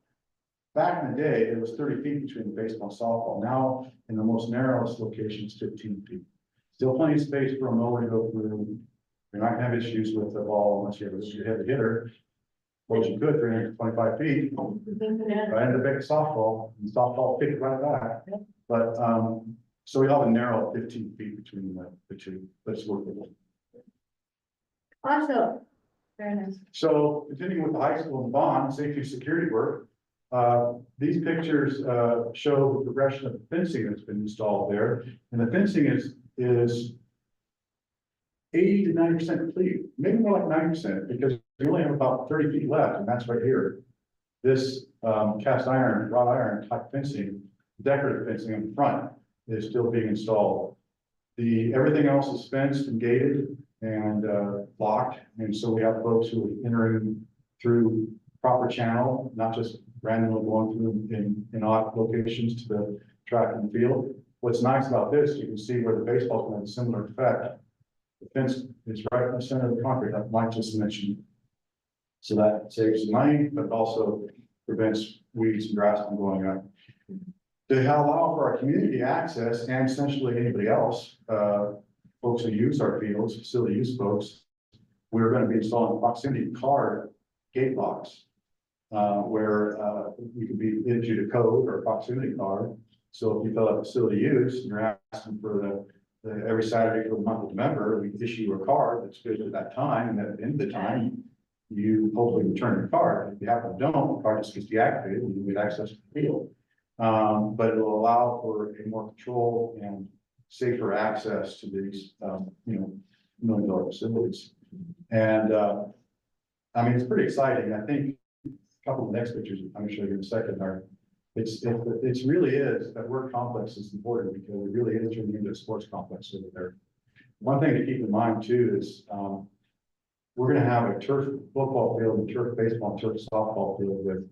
back in the day, it was 30 feet between the baseball and softball. Now, in the most narrowest location, it's 15 feet. Still plenty of space for a mower to go through. You're not gonna have issues with the ball unless you have a heavy hitter. Well, you could, 325 feet, right into big softball, and softball pick it right back. But, so we have a narrow 15 feet between the two, but it's workable. Also, very nice. So continuing with the high school and bond, safety and security work. These pictures, show the progression of the fencing that's been installed there. And the fencing is 80 to 90% complete, maybe more like 90%, because we only have about 30 feet left, and that's right here. This, cast iron, wrought iron type fencing, decorative fencing in the front is still being installed. Everything else is fenced and gated and, locked, and so we have folks who are entering through proper channel, not just randomly going through in odd locations to the track and field. What's nice about this, you can see where the baseball's going to have a similar effect. The fence is right in the center of the concrete, like Mike just mentioned. So that saves money, but also prevents weeds and grass from going up. To allow for our community access and essentially anybody else, folks who use our fields, facility use folks, we're going to be installing proximity card gate locks. Where we can be issued a code or a proximity card. So if you fill out facility use, and you're asking for every Saturday for the month of November, we issue you a card that's good at that time, and at the end of the time, you hopefully return your card. If you happen to don't, the card just gets deactivated and you get access to the field. But it will allow for a more control and safer access to these, million-dollar facilities. And I mean, it's pretty exciting. I think a couple of the next pictures I'm going to show you in a second are. It's really is that work complex is important because it really is turning into a sports complex over there. One thing to keep in mind too is we're going to have a turf football field and turf baseball and turf softball field with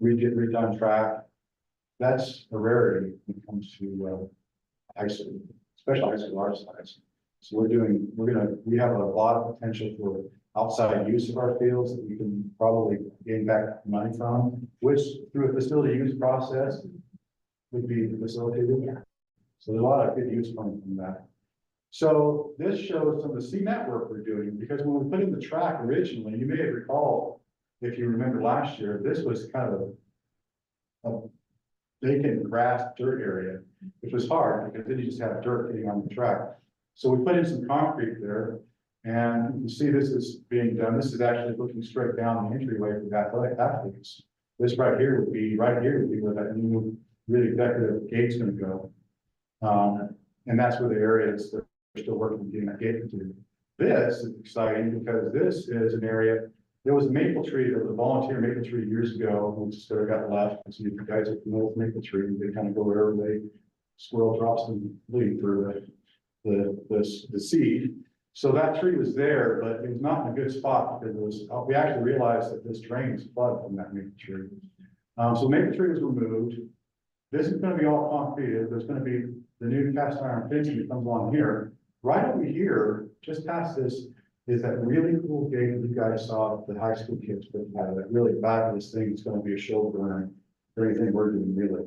redone track. That's a rarity when it comes to high school, especially high school our size. So we have a lot of potential for outside use of our fields that we can probably gain back money from, which through a facility use process would be facilitated. Yeah. So there's a lot of good use coming from that. So this shows some of the cement work we're doing, because when we put in the track originally, you may have recalled, if you remember last year, this was kind of a vacant grass dirt area, which was hard because then you just have dirt getting on the track. So we put in some concrete there. And you see this is being done. This is actually looking straight down the entryway for the athletic athletes. This right here would be where that new really decorative gate's going to go. And that's where the area is that we're still working on getting that gate into. This is exciting because this is an area, there was a maple tree, there was a volunteer maple tree years ago, which sort of got left. So you guys are familiar with maple tree, they kind of go wherever squirrel drops them leaf for the seed. So that tree was there, but it was not in a good spot because we actually realized that this drain was flooded from that maple tree. So maple tree was removed. This is going to be all concrete. There's going to be the new cast iron fencing that comes along here. Right over here, just past this, is that really cool gate that you guys saw the high school kids put together. That really fabulous thing. It's going to be a show burner for anything we're doing really.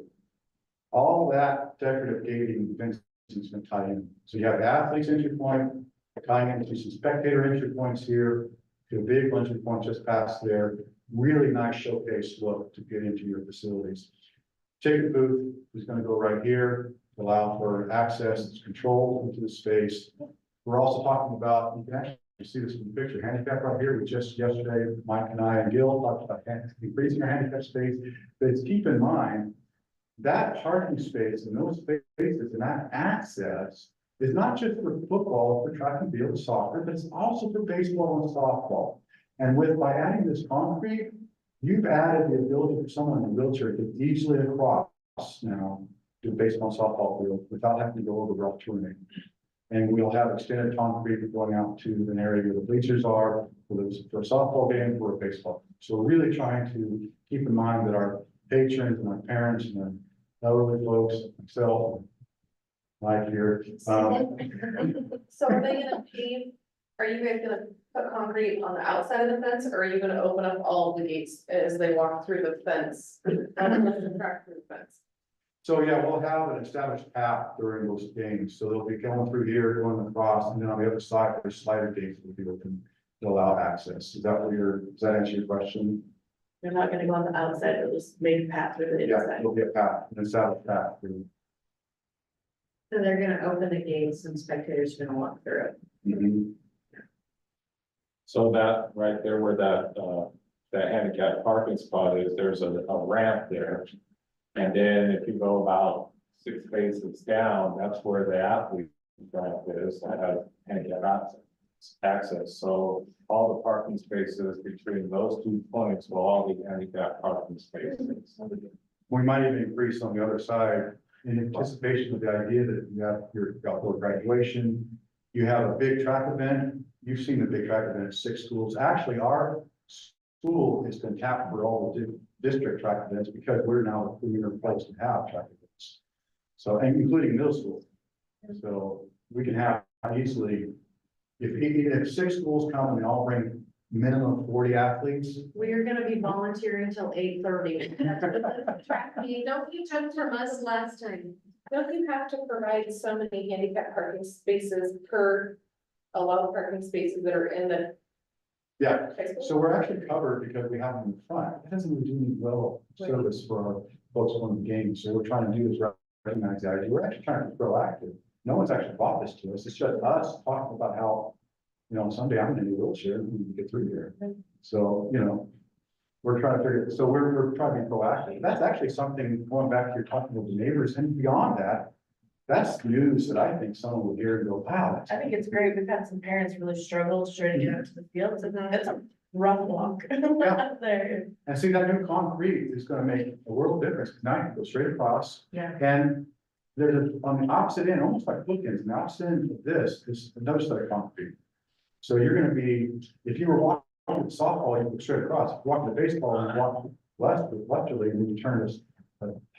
All that decorative gating fencing is going to tie in. So you have the athlete's entry point, tying into some spectator entry points here, to a vehicle entry point just past there. Really nice showcase look to get into your facilities. Ticket booth is going to go right here to allow for access and control into the space. We're also talking about, you can actually see this in the picture, handicap right here. We just yesterday, Mike and I and Gil talked about increasing our handicap space. But keep in mind that parking space and those spaces and that access is not just for football, for track and field, soccer, but it's also for baseball and softball. And by adding this concrete, you've added the ability for someone in a wheelchair to easily cross now to baseball and softball field without having to go over rough terrain. And we'll have extended concrete going out to an area where the bleachers are for a softball game or a baseball. So we're really trying to keep in mind that our patrons and our parents and our elderly folks, myself, Mike here. So are they gonna pave, are you guys gonna put concrete on the outside of the fence, or are you gonna open up all of the gates as they walk through the fence? Track through the fence? So, yeah, we'll have an established path during those games, so they'll be going through here, going across, and then on the other side, there's slider gates will be open to allow access. Is that what does that answer your question? They're not gonna go on the outside, they'll just make a path through the Yeah, inside. it'll be a path, an established path. So they're gonna open the gates and spectators are gonna walk through it. Mhm. So that, right there where that handicap parking spot is, there's a ramp there. And then if you go about 6 spaces down, that's where the athlete ramp is, that has handicap access. So all the parking spaces between those 2 points will all be handicap parking spaces. We might even increase on the other side in anticipation of the idea that you have your outdoor graduation. You have a big track event. You've seen the big track event at 6 schools. Actually, our school has been tapped for all the district track events because we're now the premier place to have track events. So, and including middle school. So we can have easily, if 6 schools come and they all bring minimum 40 athletes. We are gonna be volunteering till 8:30. Track meet, don't you took from us last time? Don't you have to provide so many handicap parking spaces per allowed parking spaces that are in the Yeah, high school? so we're actually covered because we have them in the front. It doesn't really do any well service for our folks on the game. So what we're trying to do is recognize the idea. We're actually trying to be proactive. No one's actually brought this to us. It's just us talking about how, someday I'm in a wheelchair and we can get through here. So, we're trying to figure, so we're trying to be proactive. That's actually something, going back to your talking with the neighbors and beyond that, that's news that I think someone would hear and go, wow. I think it's great, we've had some parents really struggle to try to get out to the field, it's a rough walk out there. And see, that new concrete is gonna make a world of difference. Now you can go straight across. Yeah. And there's on the opposite end, almost like bookends, the opposite end of this is another set of concrete. So you're gonna be, if you were walking to softball, you would straight across. If you're walking to baseball, you walk westerly, and then you turn this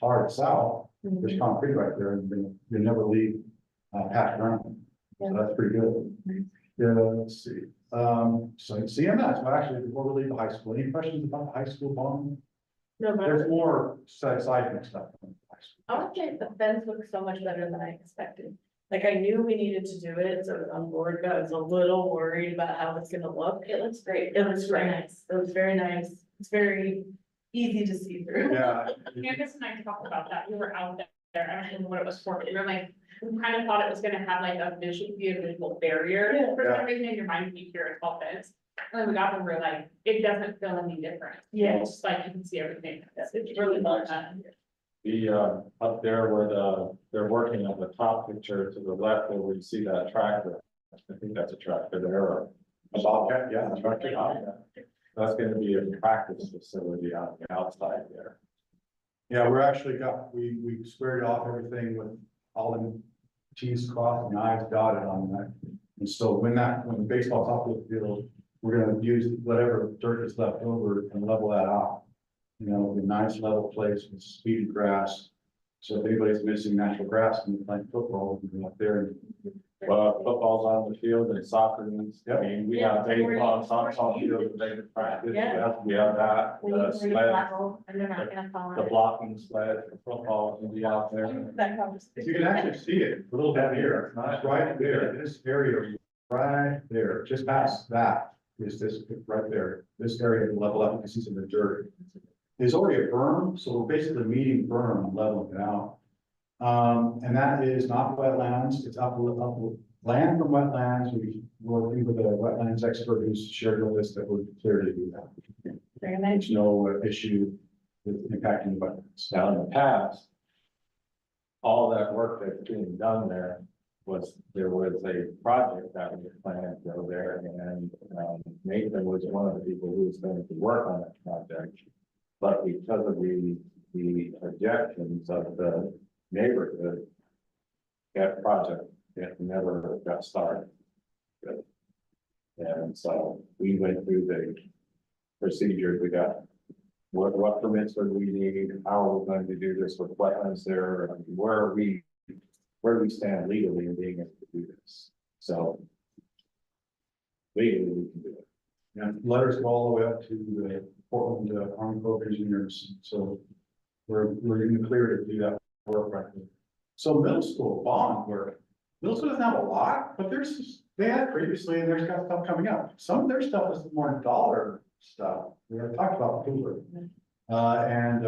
hard south. There's concrete right there, and you never leave half around. So that's pretty good. Yeah, let's see. So CMS, well, actually, before we leave the high school, any questions about the high school bond? No, but There's more seismic stuff. in the high school. I would say the fence looks so much better than I expected. Like, I knew we needed to do it, so I was on board, but I was a little worried about how it's gonna look. It looks great. It looks very nice. It looks very nice. It's very easy to see through. Yeah. Candace and I talked about that, we were out there, I don't remember what it was for, but we were like, we kind of thought it was gonna have like a visual barrier. Yeah. For some reason in your mind, you hear it's all fence, and then we got them, we were like, it doesn't feel any different. Yeah. It's just like you can see everything, it's really well done. The, up there where they're working on the top picture to the left, where you see that tractor. I think that's a tractor there, or a bobcat, yeah, a tractor. That's gonna be a practice facility on the outside there. Yeah, we squared off everything with all the T's crossed and I's dotted on that. And so when the baseball's off the field, we're gonna use whatever dirt is left over and level that out. A nice level place with speedy grass. So if anybody's missing natural grass and playing football, we can go up there and. Football's on the field and soccer means, I mean, we have baseball, softball field, they can practice, we have that. The sled, And they're not gonna fall the in. blocking sled for football can be out there. That conversation. You can actually see it a little bit here, it's right there, this area, right there, just past that is this right there. This area will level up, you can see some of the dirt. There's already a berm, so we're basically meeting berm and leveling it out. And that is not wetlands, it's up land from wetlands. We will be with a wetlands expert who's shared with us that would clearly do that. Very nice. There's no issue with impacting the wetlands. Now, in the past, all that work that's being done there was a project that was planned to go there, and Nathan was one of the people who was going to work on that project. But because of the objections of the neighborhood, that project never got started. And so we went through the procedures, we got what permits would we need, how are we going to do this with wetlands there, where do we stand legally in being able to do this? So legally we can do it. And letters go all the way up to the Portland Army Corps of Engineers, so we're in the clear to do that work right there. So middle school bond work, middle school doesn't have a lot, but they had previously, and there's got stuff coming up. Some of their stuff is more dollar stuff. We already talked about the cooler, and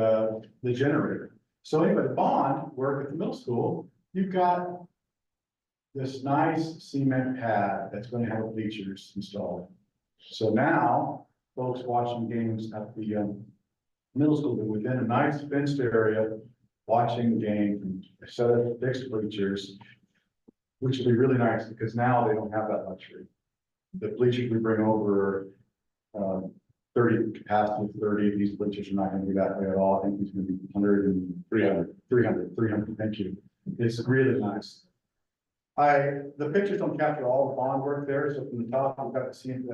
the generator. So anyway, the bond work at the middle school, you've got this nice cement pad that's going to have bleachers installed. So now, folks watching games at the middle school, they're within a nice fenced area, watching the game, and a set of fixed bleachers, which will be really nice, because now they don't have that luxury. The bleachers we bring over, 30 capacity, 30, these bleachers are not gonna be that way at all. I think it's gonna be 100 and 300, thank you. It's really nice. The pictures don't capture all the bond work there, so from the top, we've got the cement,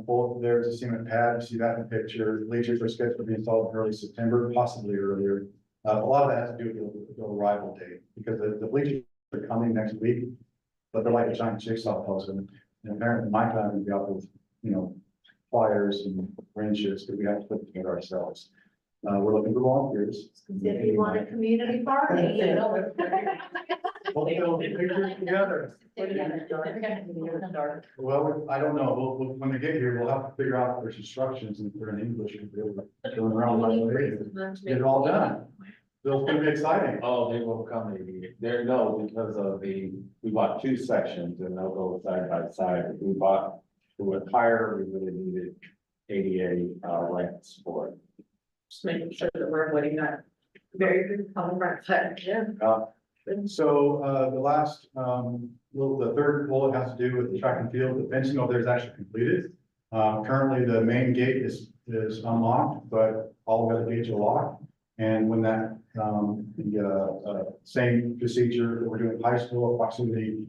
both there's a cement pad, you see that in the picture. Bleachers are scheduled to be installed in early September, possibly earlier. A lot of that has to do with the arrival date, because the bleachers are coming next week, but they're like a giant jigsaw puzzle. And apparently my time will be out with, pliers and wrenches that we have to put together ourselves. We're looking for volunteers. If you want a community party, you know. We'll build the pictures together. Well, I don't know, when they get here, we'll have to figure out if there's instructions, and if they're in English, we'll be able to go around like that. Get it all done. It's gonna be exciting. Oh, they will come, there, no, because of we bought two sections and they'll go side by side. If we bought, we went higher, we really needed ADA, ramps for it. Just making sure that we're avoiding that very good common right, yeah. So, the last, the third bullet has to do with the track and field. The fencing over there is actually completed. Currently, the main gate is unlocked, but all the other gates are locked. And when that, the same procedure that we're doing at high school, proximity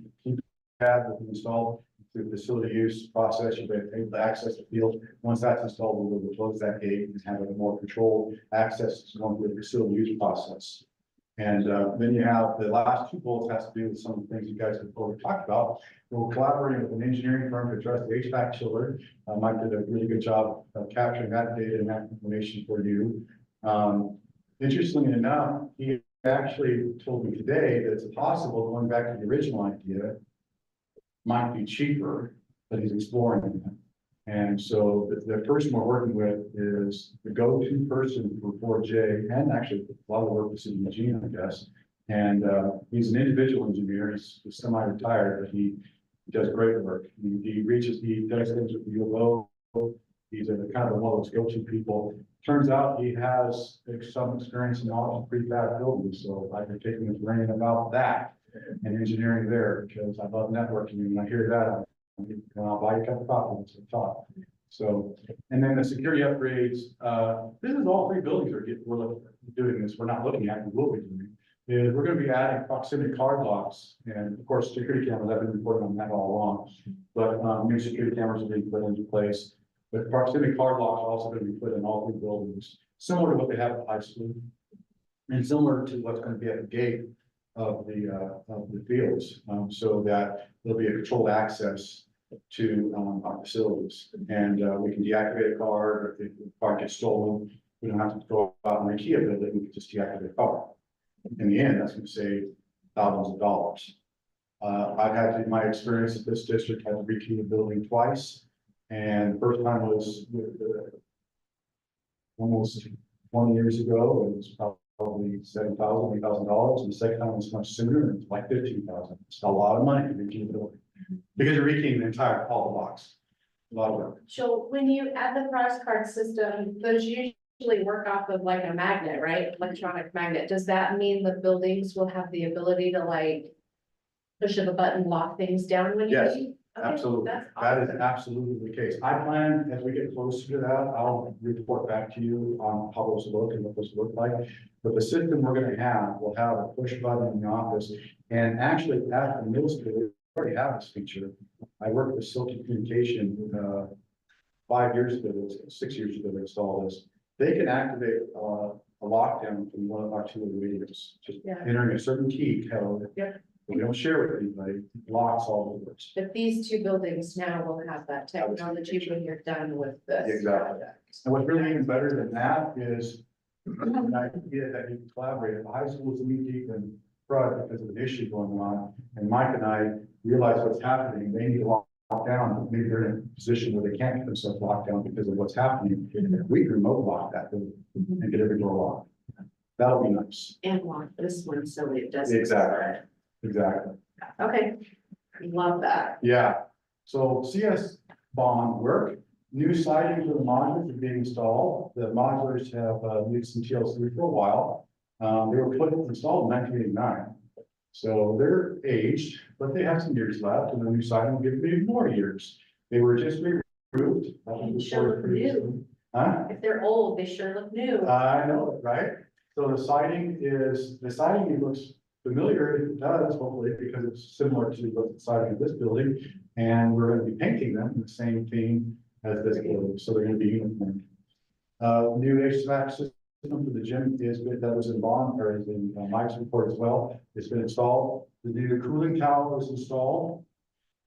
pad will be installed through the facility use process, you'll be able to access the field. Once that's installed, we'll be able to close that gate and have a more controlled access going through the facility use process. And then you have the last two bullets has to do with some of the things you guys have already talked about. We're collaborating with an engineering firm to address the HVAC chiller. Mike did a really good job of capturing that data and that information for you. Interestingly enough, he actually told me today that it's possible, going back to the original idea, might be cheaper, but he's exploring that. And so the person we're working with is the go-to person for 4J, and actually a lot of work with Eugene, I guess. And he's an individual engineer. He's semi-retired, but he does great work. He does things with the ULO. He's a kind of one of those go-to people. Turns out he has some experience in knowledge of prefab buildings, so I've been taking his brain about that and engineering there, because I love networking, and when I hear that, I'll buy you a cup of coffee and talk. So, and then the security upgrades, this is all three buildings we're doing this, we're not looking at, we will be doing. Is we're going to be adding proximity card locks, and of course, security cameras. I've been reporting on that all along, but new security cameras are being put into place. But proximity card locks are also going to be put in all three buildings, similar to what they have at high school, and similar to what's going to be at the gate of the fields, so that there'll be a controlled access to our facilities, and we can deactivate a card, or if the card gets stolen, we don't have to go out and rekey a building, we can just deactivate a card. In the end, that's going to save thousands of dollars. I've had, in my experience at this district, had to rekey the building twice, and the first time was almost 20 years ago. It was probably $7,000, $8,000, and the second time was much sooner, and it's like $15,000. It's a lot of money to rekey the building because you're rekeying the entire all the box. A lot of work. So when you add the price card system, those usually work off of like a magnet, right? Electronic magnet. Does that mean the buildings will have the ability to like push of a button, lock things down when you Yes, leave? Okay, absolutely. that's That is awesome. absolutely the case. I plan, as we get closer to that, I'll report back to you on how those look and what those look like. But the system we're gonna have will have a push button in the office. And actually at the middle school, we already have this feature. I worked with Silky Communication 5 years ago, 6 years ago, they installed this. They can activate a lockdown from one of our two radios, just Yeah. entering a certain key code. Yeah. but we don't share with anybody, locks all the doors. But these two buildings now will have that technology when you're done with this. Exactly. project. And what's really even better than that is an idea that you can collaborate. If the high school is knee deep in fraud because of an issue going on, and Mike and I realize what's happening, they need to lock down, maybe they're in a position where they can't get themselves locked down because of what's happening. We can remote lock that building and get every door locked. That'll be nice. And lock this one so it doesn't. Exactly. Exactly. Okay, love that. Yeah, so CS bond work, new siding for the modulars are being installed. The modulars have needed some TLC for a while. They were installed in 1989. So they're aged, but they have some years left, and the new siding will give them even more years. They were just re-roofed. And sure look new. Huh? If they're old, they sure look new. I know, right? So the siding it looks familiar, it does hopefully, because it's similar to what's the siding of this building. And we're gonna be painting them in the same theme as this building, so they're gonna be uniform. New HVAC system for the gym is good, that was in Bond, or is in Mike's report as well. It's been installed. The new cooling tower was installed.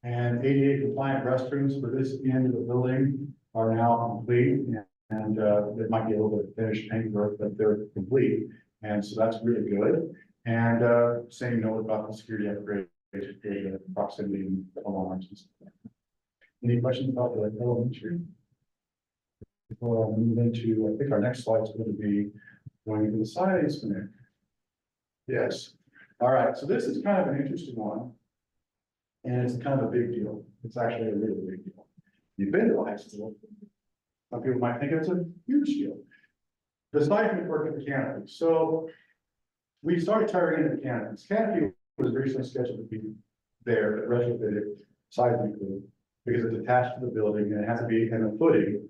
And ADA compliant restrooms for this end of the building are now complete. And there might be a little bit of finished paintwork, but they're complete. And so that's really good. And same note about the security upgrade, the proximity and alarms and stuff. Any questions about the elementary? Before I move into, I think our next slide is going to be going into the science connect. Yes. All right. So this is kind of an interesting one. And it's kind of a big deal. It's actually a really big deal. You've been to high school. Some people might think it's a huge deal. The seismic work of the canopy. So we started tiring into the canopies. Canopy was originally scheduled to be there, but retrofitted seismically because it's attached to the building and it has to be in a footing.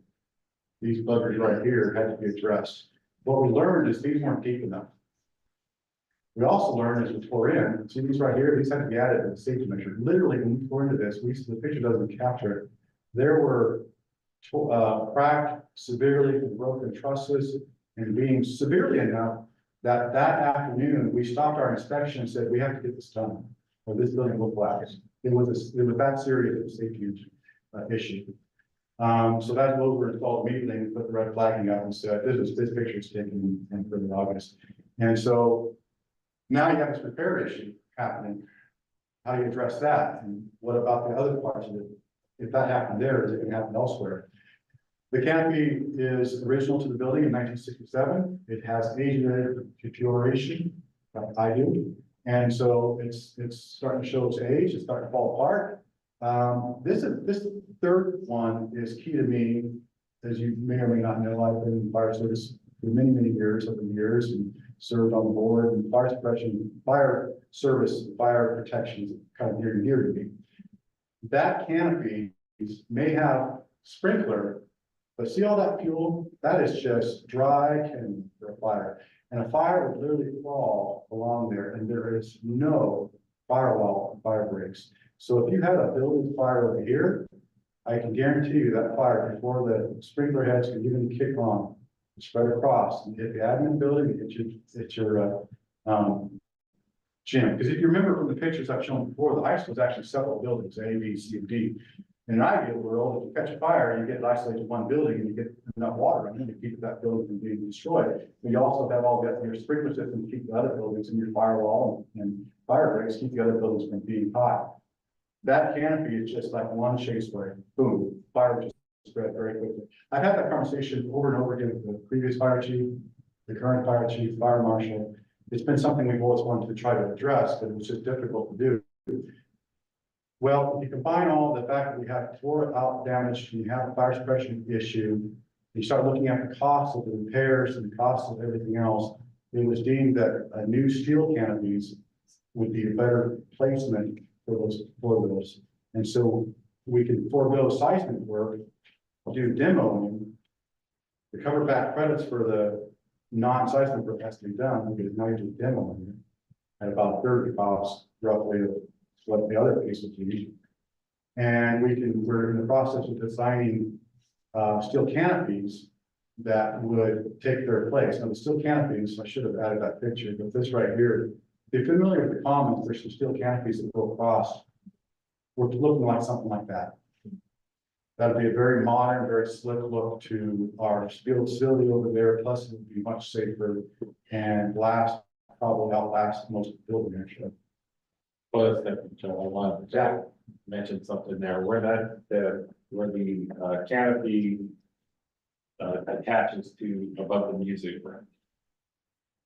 These buggers right here had to be addressed. What we learned is these weren't deep enough. We also learned as we tore in, see these right here, these had to be added to the safety measure. Literally, when we tore into this, the picture doesn't capture it. There were cracked, severely broken trusses and beams severely enough that afternoon, we stopped our inspection and said, we have to get this done, or this building will collapse. It was that serious of a safety issue. So that's what we installed immediately and put the red flagging up and said, this picture is taken in early August. And so now you have this repair issue happening. How do you address that? And what about the other parts of it? If that happened there, is it going to happen elsewhere? The canopy is original to the building in 1967. It has age-related deterioration, like I do. And so it's starting to show its age, it's starting to fall apart. This third one is key to me, as you may or may not know, I've been in fire service for many, many years, over the years, and served on the board, and fire suppression, fire service, fire protection is kind of near and dear to me. That canopy may have sprinkler, but see all that fuel? That is just dry kindling for a fire. And a fire would literally crawl along there, and there is no firewall, fire breaks. So if you had a building fire over here, I can guarantee you that fire, before the sprinkler heads can even kick on, spread across and hit the admin building, hit your gym. Because if you remember from the pictures I've shown before, the high school is actually several buildings, A, B, C, and D. In an ideal world, if you catch a fire, you get isolated to one building and you get enough water in it to keep that building from being destroyed. But you also have all that your sprinkler system to keep the other buildings and your firewall and fire breaks keep the other buildings from being hot. That canopy is just like one chase spray, boom, fire just spread very quickly. I've had that conversation over and over again with the previous fire chief, the current fire chief, fire marshal. It's been something we've always wanted to try to address, but it was just difficult to do. Well, if you combine all the fact that we have tore out damage, and you have a fire suppression issue, you start looking at the costs of the repairs and the costs of everything else, it was deemed that new steel canopies would be a better placement for those. And so we can forego seismic work, do demoing, recover back credits for the non-seismic work has to be done, because now you do demoing at about a third of the cost roughly of what the other piece would be. And we're in the process of designing steel canopies that would take their place. Now the steel canopies, I should have added that picture, but this right here if you're familiar with the commons, there's some steel canopies that go across. We're looking like something like that. That'd be a very modern, very slick look to our steel facility over there, plus it would be much safer and probably outlast most of the building actually. Well, that's definitely, Joe, I wanted to mention something there, where where the canopy attaches to above the music room.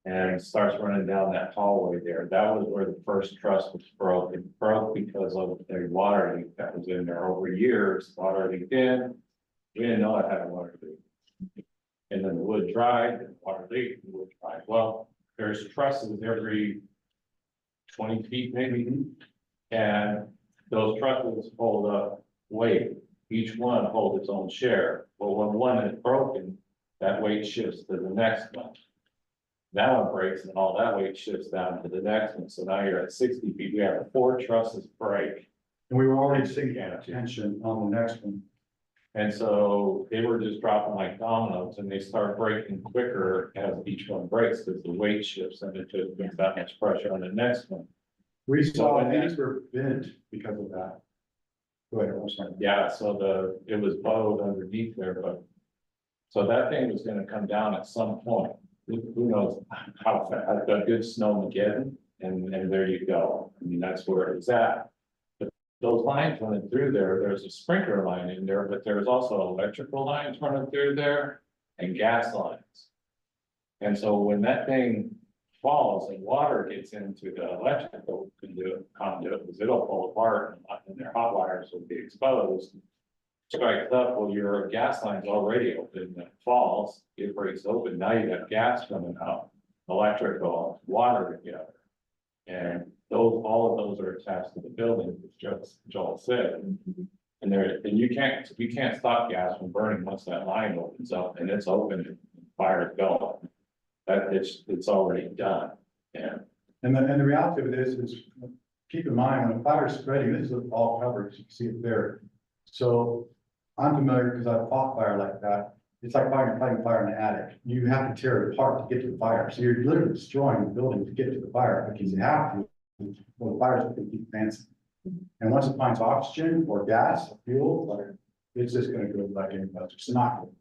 And starts running down that hallway there. That was where the first truss was broke. It broke because of a water leak that was in there over years. Water leaked in. We didn't know it had a water leak. And then the wood dried, and the water leaked, and the wood dried. Well, there's trusses every 20 feet maybe. And those trusses hold up weight. Each one holds its own share. But when one is broken, that weight shifts to the next one. That one breaks and all that weight shifts down to the next one. So now you're at 60 feet. We have 4 trusses break. And we were already seeing tension on the next one. And so they were just dropping like dominoes and they start breaking quicker as each one breaks because the weight shifts and it just puts that much pressure on the next one. We saw when these were bent because of that. Go ahead, I'm sorry. Yeah, so it was bowed underneath there, but. So that thing was gonna come down at some point. Who knows how fast, I've got good snowmageddon and there you go. I mean, that's where it's at. But those lines running through there, there's a sprinkler line in there, but there's also electrical lines running through there and gas lines. And so when that thing falls and water gets into the electrical conduit, because it'll fall apart and their hot wires will be exposed. Strikes up, well, your gas line's already open, and it falls, it breaks open, now you have gas coming out, electrical, water together. And all of those are attached to the building, as Joel said. And you can't stop gas from burning once that line opens up and it's open and fire is going. It's already done, yeah. And the reality of it is keep in mind, when a fire is spreading, this is all covered, you can see it there. So I'm familiar because I've fought fire like that. It's like fighting fire in the attic. You have to tear it apart to get to the fire. So you're literally destroying the building to get to the fire because you have to. Well, the fire's going to keep advancing. And once it finds oxygen or gas, or fuel, it's just going to go like anything else. It's not good.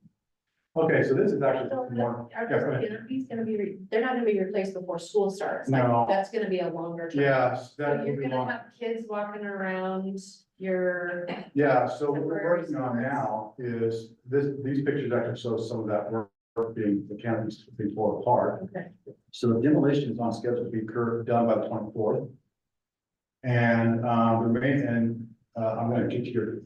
Okay, so this is actually more. Are Yeah, go those ahead. canopies gonna be, they're not gonna be replaced before school starts? Like, No. that's gonna be a longer term. Yes, So that you're will be gonna long. have kids walking around your, Yeah, so what we're temporary working on stores. now is these pictures actually show some of that work being, the canopies being torn apart. okay, So the demolition is on schedule to be done by the 24th. And I'm gonna get to your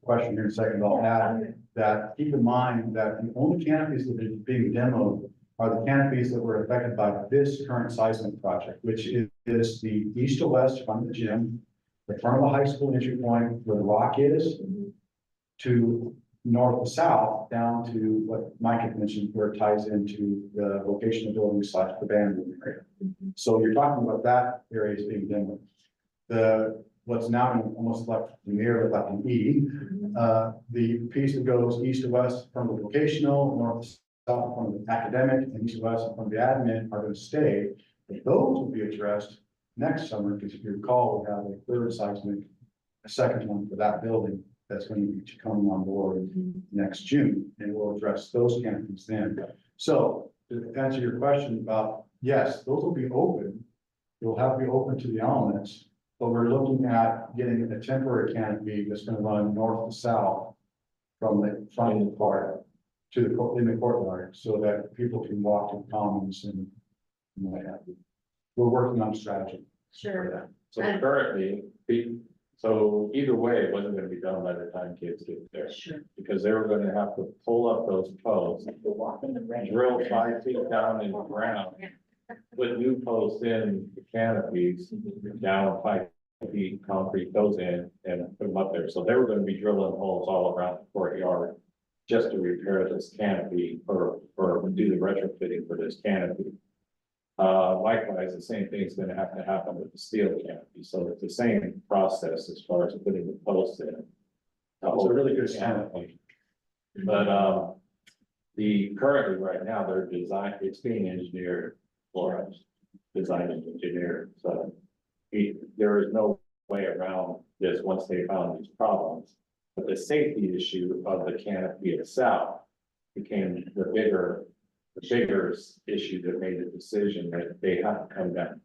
question here in a second. I'll add that, keep in mind that the only canopies that are being demoed are the canopies that were affected by this current seismic project, which is the east to west from the gym, the front of the high school entry point where the rock is, to north to south, down to what Mike had mentioned, where it ties into the vocational building / the band room area. So you're talking about that area is being demoed. What's now almost like the mirror, like an E, the piece that goes east to west from the vocational, north to south from the academic, and east to west from the admin are going to stay. But those will be addressed next summer, because if you recall, we have a third seismic, a second one for that building that's going to be coming on board next June, and we'll address those canopies then. So to answer your question about, yes, those will be open. They'll have to be open to the elements. But we're looking at getting a temporary canopy that's going to run north to south from the front of the part to in the courtyard, so that people can walk to the commons and what have you. We're working on a strategy for sure. that. So currently, so either way, it wasn't gonna be done by the time kids get there. Sure. Because they were gonna have to pull up those posts, drill 5 feet down in the ground, put new posts in the canopies, down 5 feet, concrete those in and put them up there. So they were gonna be drilling holes all around the courtyard just to repair this canopy or do the retrofitting for this canopy. Likewise, the same thing is gonna have to happen with the steel canopy, so it's the same process as far as putting the posts in. It's a really good canopy. But, currently right now, they're designed, it's being engineered for us. design engineer, so. There is no way around this once they found these problems. But the safety issue of the canopy itself became the bigger issue that made the decision that they have to come down.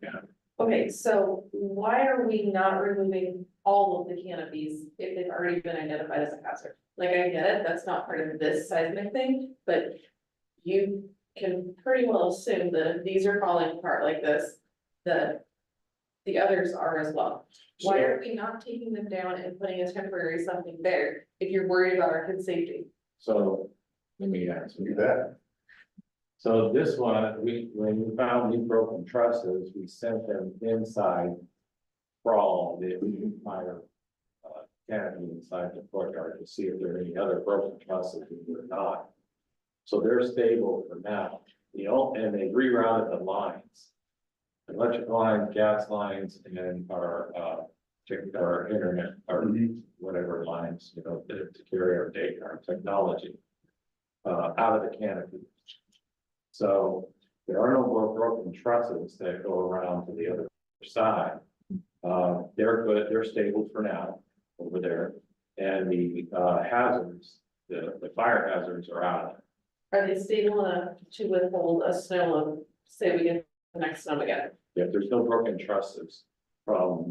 Okay, so why are we not removing all of the canopies if they've already been identified as a hazard? Like, I get it, that's not part of this seismic thing, but you can pretty well assume that if these are falling apart like this, the others are as well. Why are we not taking them down and putting a temporary something there if you're worried about our kids' safety? So, let me answer You that. bet. So this one, when we found these broken trusses, we sent them inside. Crawl the entire canopy inside the courtyard to see if there are any other broken trusses, and they're not. So they're stable for now, and they rerouted the lines. Electric lines, gas lines, and our internet, or whatever lines, to carry our data, our technology. Out of the canopy. So there are no more broken trusses that go around to the other side. They're good, they're stable for now over there. And the hazards, the fire hazards are out. Are they stable enough to withhold a snow load, say we get the next snow again? If there's no broken trusses from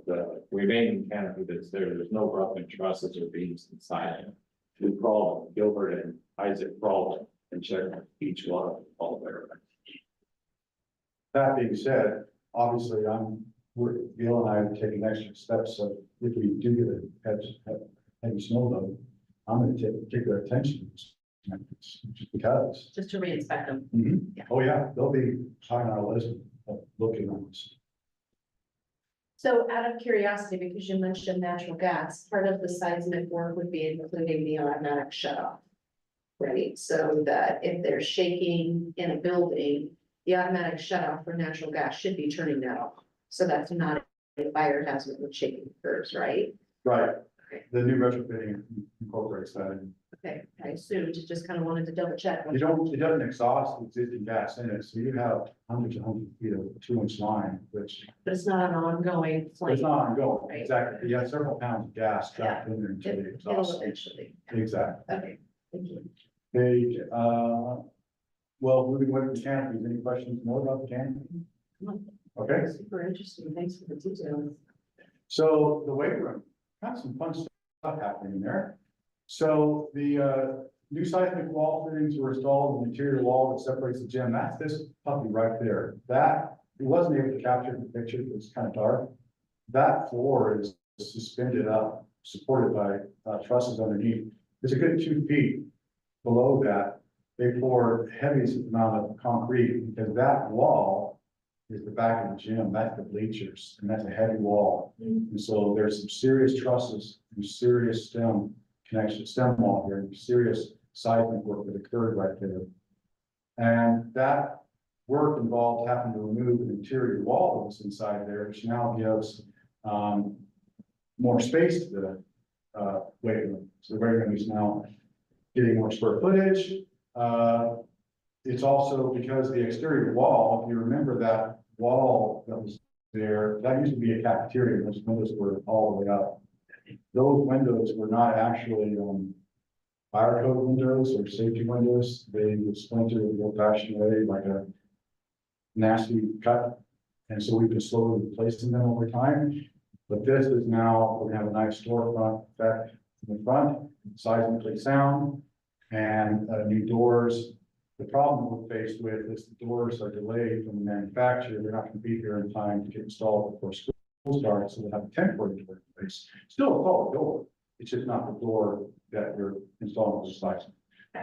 the remaining canopy that's there, there's no broken trusses or beams inside it. We crawled them, Gilbert and Isaac crawled them and checked each one of them all there. That being said, obviously, Bill and I are taking extra steps, so if we do get a heavy snow load, I'm gonna take particular attention. Just because. Just to re-inspect them. Oh, yeah, they'll be high on our list of looking on this. So out of curiosity, because you mentioned natural gas, part of the seismic work would be including the automatic shut off. Right, so that if there's shaking in a building, the automatic shut off for natural gas should be turning that off. So that's not a fire hazard when shaking occurs, right? Right, Okay. the new retrofitting incorporates that in. Okay, I assumed, just kind of wanted to double check. It doesn't exhaust the existing gas in it, so you have hundreds and hundreds of feet of 2-inch line, which But it's not an ongoing flame. it's not ongoing, Right. exactly. You have several pounds of gas trapped in there until it It'll exhausts. eventually. Exactly. Okay, thank you. They, well, moving away from the canopies, any questions more about the canopy? Okay, Super interesting, thanks for the details. so the weight room, got some fun stuff happening there. So the new seismic wall fittings were installed in the interior wall that separates the gym. That's this puppy right there. That, it wasn't able to capture the picture, it's kind of dark. That floor is suspended up, supported by trusses underneath. It's a good 2 feet below that. They poured heaviest amount of concrete because that wall is the back of the gym. That's the bleachers, and that's a heavy wall. And so there's some serious trusses and serious stem wall here, and serious seismic work that occurred right there. And that work involved having to remove an interior wall that was inside there, which now gives more space to the weight room. So the weight room is now getting more square footage. It's also because the exterior wall, if you remember that wall that was there, that used to be a cafeteria, those windows were all the way up. Those windows were not actually fire code windows or safety windows. They were splintered the old fashioned way, like a nasty cut. And so we've been slowly replacing them over time. But this is now, we're gonna have a nice storefront effect in the front, seismically sound, and new doors. The problem we're faced with is the doors are delayed from the manufacturer. They're not gonna be here in time to get installed before school starts, so we'll have a temporary door in place. Still a solid door, it's just not the door that we're installing with the seismic.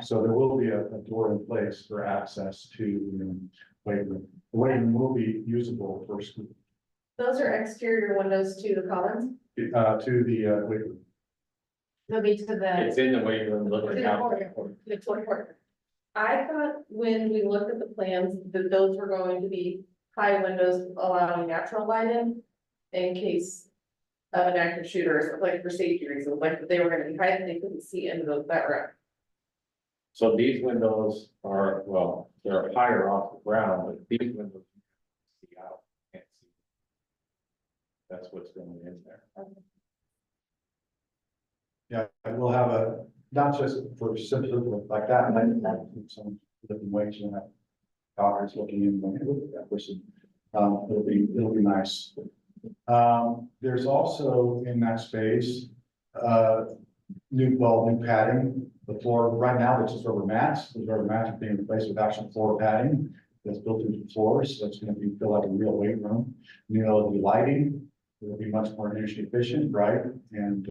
So there will be a door in place for access to the weight room. The weight room will be usable for school, Those are exterior windows to the commons? to the weight room. They'll be to the, It's in the weight room To looking the out. corner, the corner. I thought when we looked at the plans, that those were going to be high windows allowing natural light in case of an active shooter, or something, like for safety reasons, like they were gonna be high, and they couldn't see into that room. So these windows are, well, they're higher off the ground, but these windows see out, can't see. That's what's going in there. Yeah, we'll have a, not just for simple like that, like some different ways, you know, doctors looking in, when they look at that person. It'll be nice. There's also in that space, new padding. The floor right now, it's just rubber mats. The rubber mats are being replaced with actual floor padding that's built into the floors. So it's going to feel like a real weight room. New LED lighting. It'll be much more energy efficient, right? And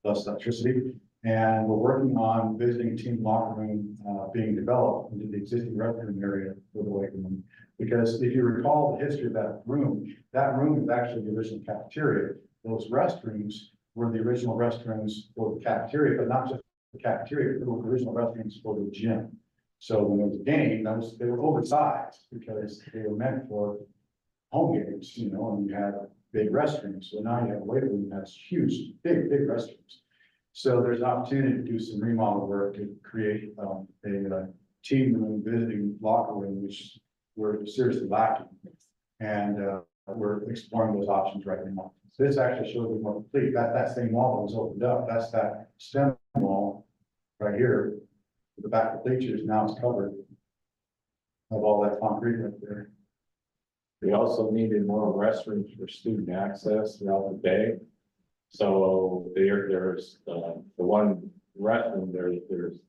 less electricity. And we're working on visiting team locker room being developed into the existing restroom area for the weight room. Because if you recall the history of that room is actually the original cafeteria. Those restrooms were the original restrooms for the cafeteria, but not just the cafeteria, but the original restrooms for the gym. So when there was a game, they were oversized because they were meant for home games, you know, and you had big restrooms. So now you have a weight room that's huge, big restrooms. So there's an opportunity to do some remodel work to create a team room, visiting locker room, which we're seriously lacking. And we're exploring those options right now. So this actually shows you more complete. That same wall that was opened up, that's that stem wall right here. The back of the bleachers, now it's covered of all that concrete right there. We also needed more restrooms for student access throughout the day. So there's the one restroom, there's,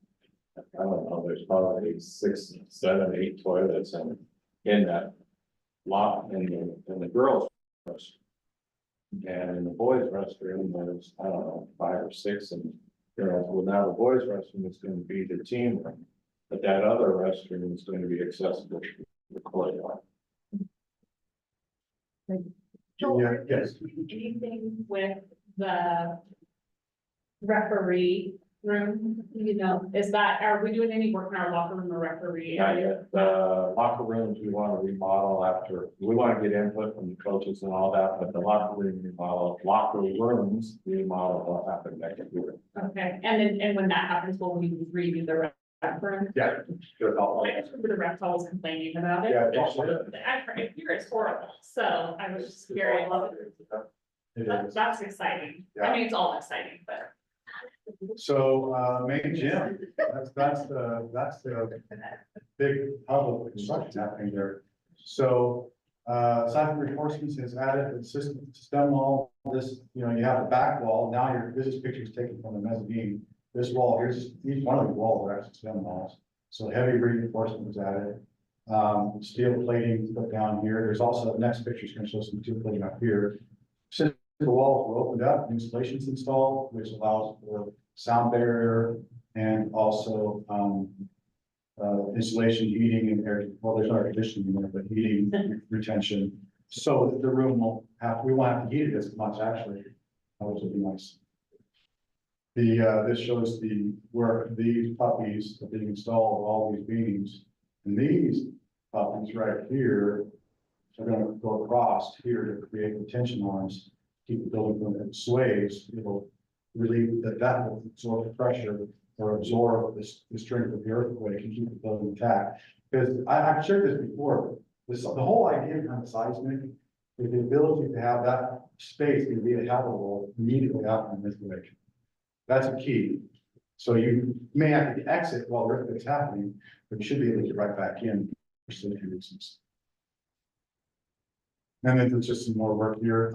I don't know, there's probably 6, 7, 8 toilets in that lot in the girls' restroom. And in the boys' restroom, there's, I don't know, 5 or 6, and well, now the boys' restroom is going to be the team room, but that other restroom is going to be accessible to the courtyard. Yeah, yes. Anything with the referee room, you know, are we doing any work in our locker room or referee? Not yet. The locker rooms, we want to remodel after, we want to get input from the coaches and all that, but the locker rooms remodel will happen next year. Okay, and when that happens, will we redo the rec room? Yeah. Good. I just remember the rec hall was complaining about it. Yeah, I hear it's horrible, so I was just very, It is. that's exciting. I Yeah. mean, it's all exciting, but. So, main gym, that's the big hub of construction happening there. So, aside from reinforcements has added the system wall, this, you know, you have the back wall, now this is pictures taken from the mezzanine. This wall, each one of the walls are actually stem walls. So heavy reinforcement was added. Steel plating put down here. There's also, the next picture is going to show some steel plating up here. Since the walls were opened up, installations installed, which allows for sound barrier and also insulation, heating and air. Well, there's no air conditioning in there, but heating retention. So the room we won't have to heat it as much actually, which would be nice. This shows where these puppies are being installed, all these beams, and these puppies right here are going to go across here to create retention arms, keep the building from it sways. It'll relieve that will absorb the pressure or absorb the strength of the earthquake and keep the building intact. Because I've shared this before. The whole idea behind seismic is the ability to have that space to be habitable immediately after an earthquake. That's a key. So you may have to exit while the earthquake's happening, but you should be able to get right back in for safety reasons. And then there's just some more work here.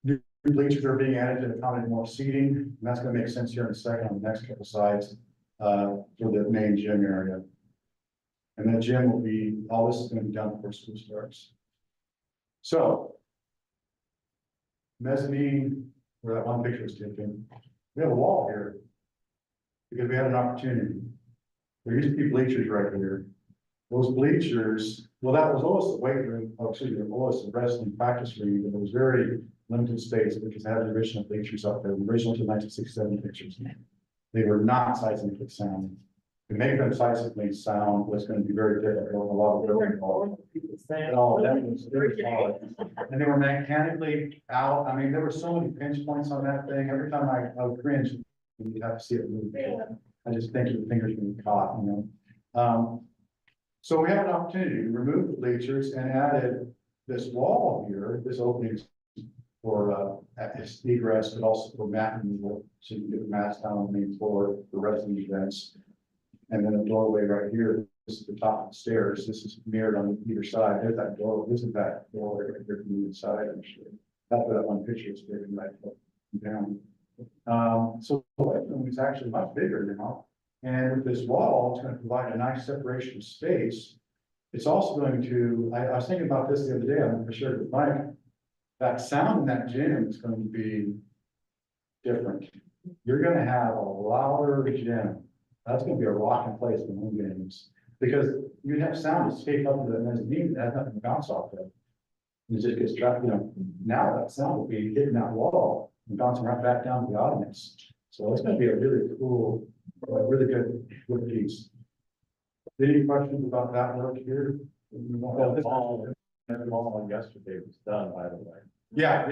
New bleachers are being added to accommodate more seating, and that's going to make sense here in a second on the next couple slides for the main gym area. And the gym will be, all this is going to be done before school starts. So, mezzanine, where that one picture was taken, we have a wall here because we had an opportunity. There used to be bleachers right here. Those bleachers, well, that was always the weight room, always the wrestling practice room, but it was very limited space because it had the original bleachers up there, the original to 1967 pictures. They were not seismically sound. To make them seismically sound was going to be very difficult. A lot of building. Oh, that was very hard. And they were mechanically out. I mean, there were so many pinch points on that thing. Every time I would cringe, you'd have to see it move. I just think your fingers being caught, you know. So we have an opportunity to remove the bleachers and added this wall here, this opening for, at this egress, but also for mat removal, so you can get the mats down on the main floor, the rest of the events. And then a doorway right here, this is the top of the stairs, this is mirrored on either side, there's that door, this is that doorway right here from the inside, actually. That's what that one picture is taken right down. So the living room is actually much bigger now. And with this wall, it's gonna provide a nice separation of space. It's also going to, I was thinking about this the other day, I'm sure with Mike, that sound in that gym is going to be different. You're gonna have a louder gym. That's gonna be a rocking place in home games, because you have sound escape up to the mezzanine, that has nothing to bounce off of. It just gets trapped, now that sound will be hitting that wall and bouncing right back down to the audience. So it's gonna be a really cool, really good piece. Any questions about that work here? Well, this all on yesterday was done, by the way. Yeah,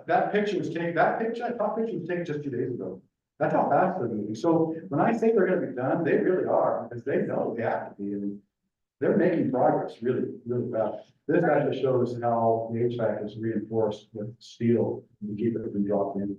that picture was taken, I thought picture was taken just 2 days ago. That's how fast they're moving. So when I say they're gonna be done, they really are, because they know they have to be, and they're making progress really, really fast. This actually shows how the HVAC is reinforced with steel to keep it from dropping.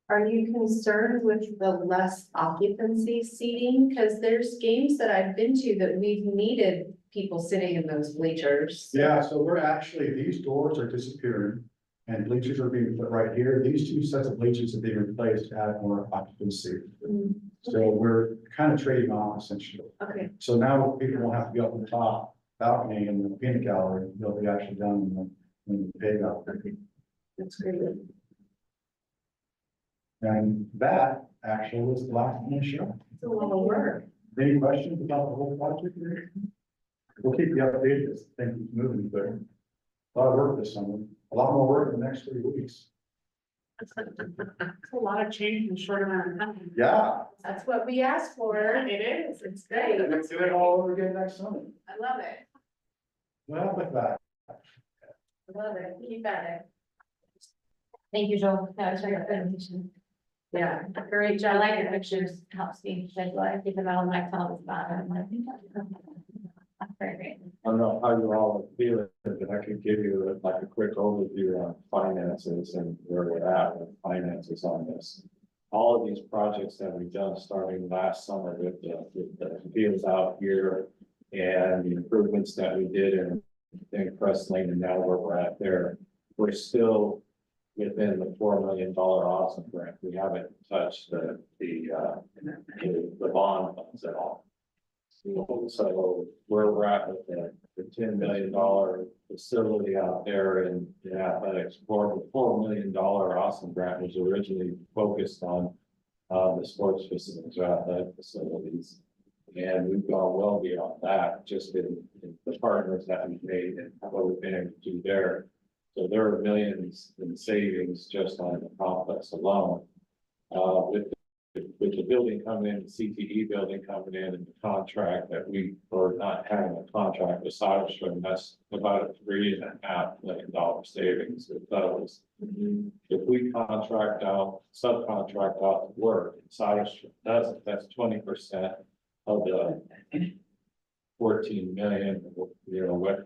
Are you concerned with the less occupancy seating? Because there's games that I've been to that we've needed people sitting in those bleachers. Yeah, so we're actually, these doors are disappearing and bleachers are being put right here. These two sets of bleachers are being replaced to add more occupancy. So we're kind of trading off essentially. Okay, So now people won't have to be up on the top balcony in the peanut gallery. They'll be actually down in the big out there. that's great. And that actually was the last one to show. It's a lot of work. Any questions about the whole project? We'll keep you updated as things keep moving, but a lot of work this summer, a lot more work in the next 3 weeks. It's a lot of change in a short amount of time. Yeah, That's what we asked for. It is, it's great. we'll do it all over again next summer. I love it. Well, with that, I love it. Keep at it. Thank you, Joel. That was very good presentation. Yeah. Great job. I like your pictures. Helps me visualize, I think about all my thoughts about it. I'm like, that's very great. I don't know how you all are feeling, but I could give you like a quick overview on finances and where we're at with finances on this. All of these projects that we've done starting last summer with the fields out here and the improvements that we did in Creswell and now where we're at there, we're still within the $4 million awesome grant. We haven't touched the bond funds at all. So where we're at with the $10 million facility out there in the athletics, the $4 million awesome grant was originally focused on the sports facilities or athletic facilities. And we've gone well beyond that, just in the partners that we've made and what we've been able to do there. So there are millions in savings just on the complex alone. With the building coming in, the CTE building coming in and the contract that we are not having a contract with Soderstrom, that's about a $3.5 million savings with those. If we contract out, subcontract out the work, Soderstrom does it, that's 20% of the 14 million,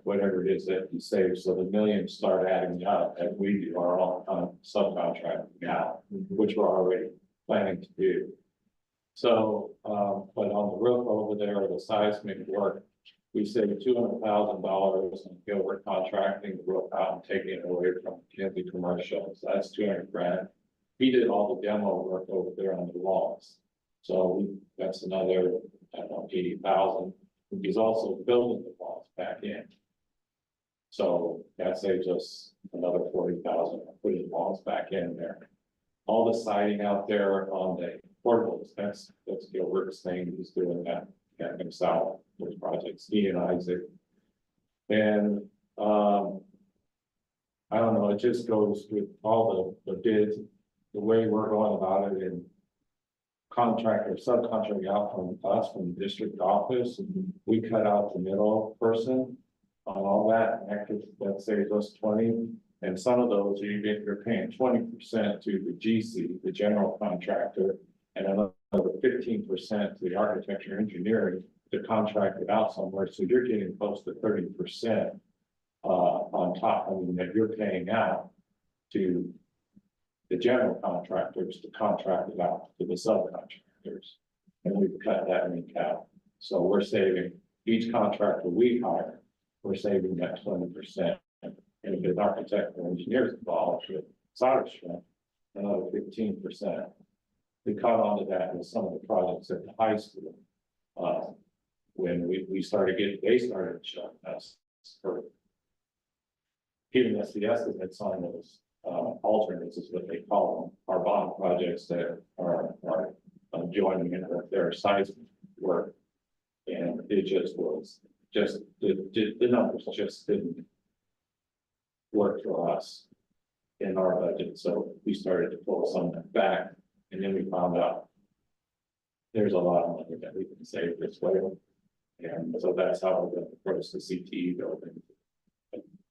whatever it is that you save. So the millions start adding up as we do our own subcontract now, which we're already planning to do. So, but on the roof over there, the seismic work, we saved $200,000 on Gilbert contracting the roof out and taking it away from Kennedy Commercial. So that's 200 grand. He did all the demo work over there on the walls. So that's another, I don't know, 80,000. He's also building the walls back in. So that saves us another 40,000 putting walls back in there. All the siding out there on the portables, that's Gilbert's thing. He's doing that himself, those projects, he and Isaac. And I don't know, it just goes with all the bids, the way we're going about it and contractor, subcontracting out from us, from the district office. We cut out the middle person on all that, that saves us 20. And some of those, you're paying 20% to the GC, the general contractor, and another 15% to the architecture engineering to contract it out somewhere, so you're getting close to 30%. On top, I mean, that you're paying out to the general contractors to contract it out to the subcontractors. And we've cut that in half. So we're saving, each contractor we hire, we're saving that 20%. And if there's architect or engineers involved with solder strength, another 15%. We caught on to that with some of the projects at the high school. When we started getting, they started showing us for even SDS had signed those alternates is what they call them, our bond projects that are joining in with their seismic work. And it just was the numbers just didn't work for us in our budget, so we started to pull some of that back, and then we found out there's a lot of money that we can save this way. And so that's how we're going to approach the CTE building.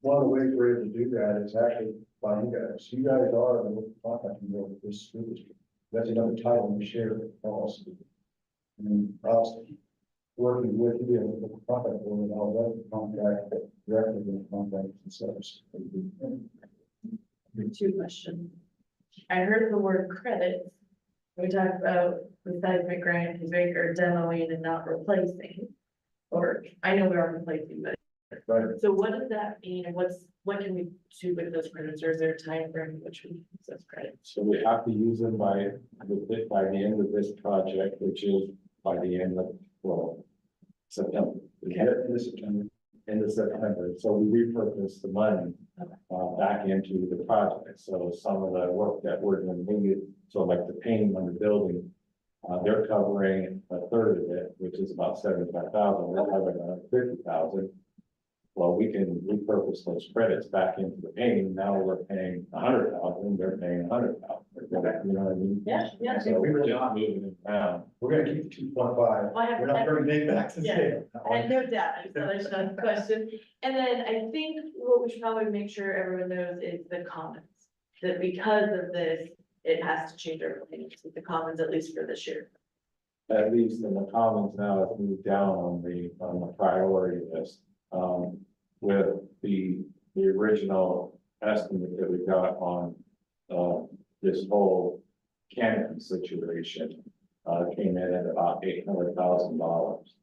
One of the ways we're able to do that is actually by you guys. You guys are the local contracting board of this school district. That's another title we share with policy. I mean, us working with you and the contract board and all that contract directly with contracts and such. Two questions. I heard the word credits. We talked about the seismic grant is maker demoing and not replacing. Or I know we are replacing, but. Right. So what does that mean? And what can we do with those credits? Or is there a time frame in which we use those credits? So we have to use them by the end of this project, which is by the end of, well, September. End of September. So we repurpose the money back into the project. So some of the work that we're going to need, so like the painting on the building, they're covering a third of it, which is about 75,000. We're covering 50,000. Well, we can repurpose those credits back into the painting. Now we're paying 100,000. They're paying 100,000. You know what I mean? Yeah. So we were just moving it around. We're gonna keep the 2.5. I have- We're not bringing it back to Yeah. scale. I had no doubt, I just thought I should ask the question. And then I think what we should probably make sure everyone knows is the commons. That because of this, it has to change our plans with the commons, at least for this year. At least in the commons now, it's moved down on the priority list. With the original estimate that we got on, this whole canopy situation, came in at about $800,000.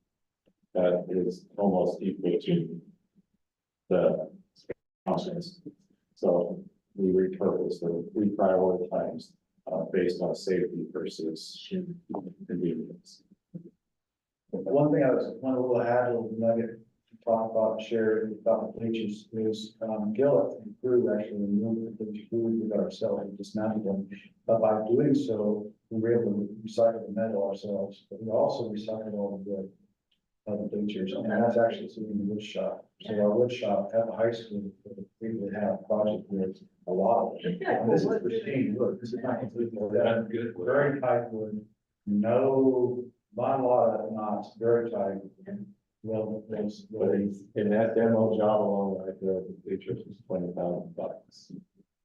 That is almost equal to the commons. So we repurposed or reprioritized, based on safety versus convenience. One thing one little add, little nugget to talk about, and share about the bleachers is, Gillett and crew actually removed the bleach crew with ourselves and dismantled them. But by doing so, we were able to recycle the metal ourselves, but we also recycled all of the bleachers, and that's actually sitting in the wood shop. So our wood shop at the high school, we would have a project with a lot of it. And this is pristine wood. This is not completely That's good. very tight wood, no, not a lot of knots, very tight. Well, there's, But in that demo job alone, right there, the bleachers was $20,000.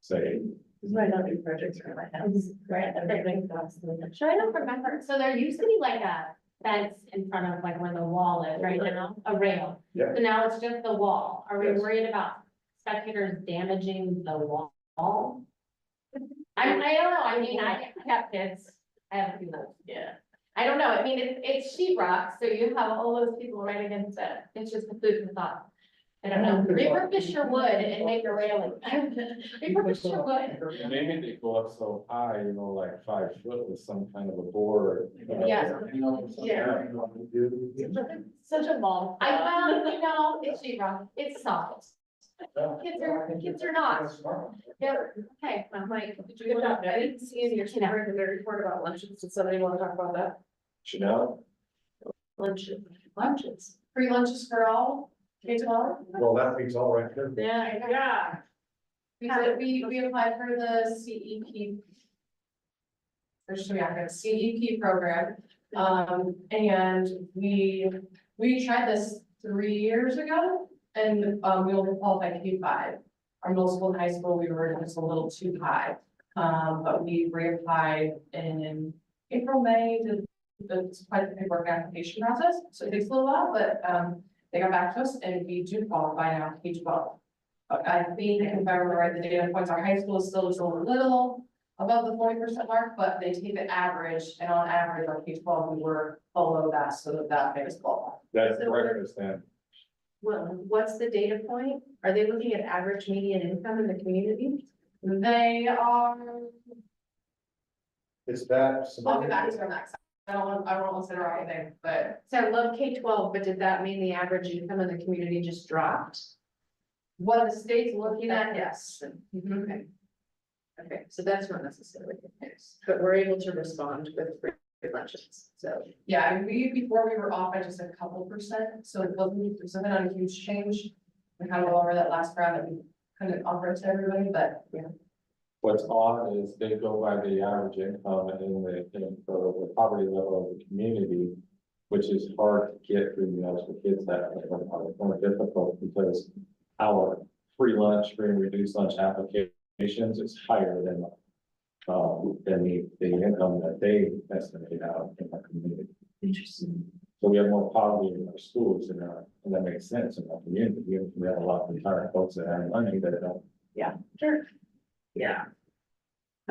Say, This might not be projects for my house. Grant, everything costs. Sure, I don't remember. So there used to be like a fence in front of like where the wall is right now, a rail. Yeah. So now it's just the wall. Are we Yes. worried about spectators damaging the wall? I don't know. I mean, I have kids. I have a few kids. Yeah. I don't know. I mean, it's sheet rock, so you have all those people right against it. It's just the food for thought. I don't know. Repurpose your wood and make a railing. Repurpose your wood. maybe they go up so high, you know, like 5 foot with some kind of a board. Yes. Yeah. Such a mall. It's sheet rock. It's soft. Kids are not. They're, okay, I'm like, did you Good get job. that? I didn't see in your superintendent report about lunches. Did somebody want to talk about that? Chanel? Lunches. Free lunches for all, K-12? Well, that means all right there. Yeah. We applied for the CEP. Or should we have a CEP program? And we tried this 3 years ago and, we only qualified K-5. Our middle school and high school, we were just a little too high. But we reapplied in April, May to it's quite the paperwork application process, so it takes a little while, but, they got back to us and we do qualify now, K-12. I think if I remember right, the data points, our high school is still just a little above the 40% mark, but they take the average, and on average, our K-12, we were below that, so that made us qualify. That's So right, we're- understand. Well, what's the data point? Are they looking at average median income in the community? They are, Is that? I'll get back to them next. I don't want to say the wrong thing, but So I love K-12, but did that mean the average income in the community just dropped? what the state's looking at, yes. Mhm. Okay. Okay, so that's not necessarily the case, but we're able to respond with free lunches, so. Yeah, and before we were off by just a couple percent, so it wasn't not a huge change. We kind of went over that last round that we couldn't offer it to everybody, but yeah. What's odd is they go by the average income in the poverty level of the community, which is hard to get through, for kids that are more difficult because our free lunch, free and reduced lunch applications is higher than the income that they estimate out in our community. Interesting. So we have more poverty in our schools and that makes sense in our community. We have a lot of retired folks that have money that don't. Sure. Yeah.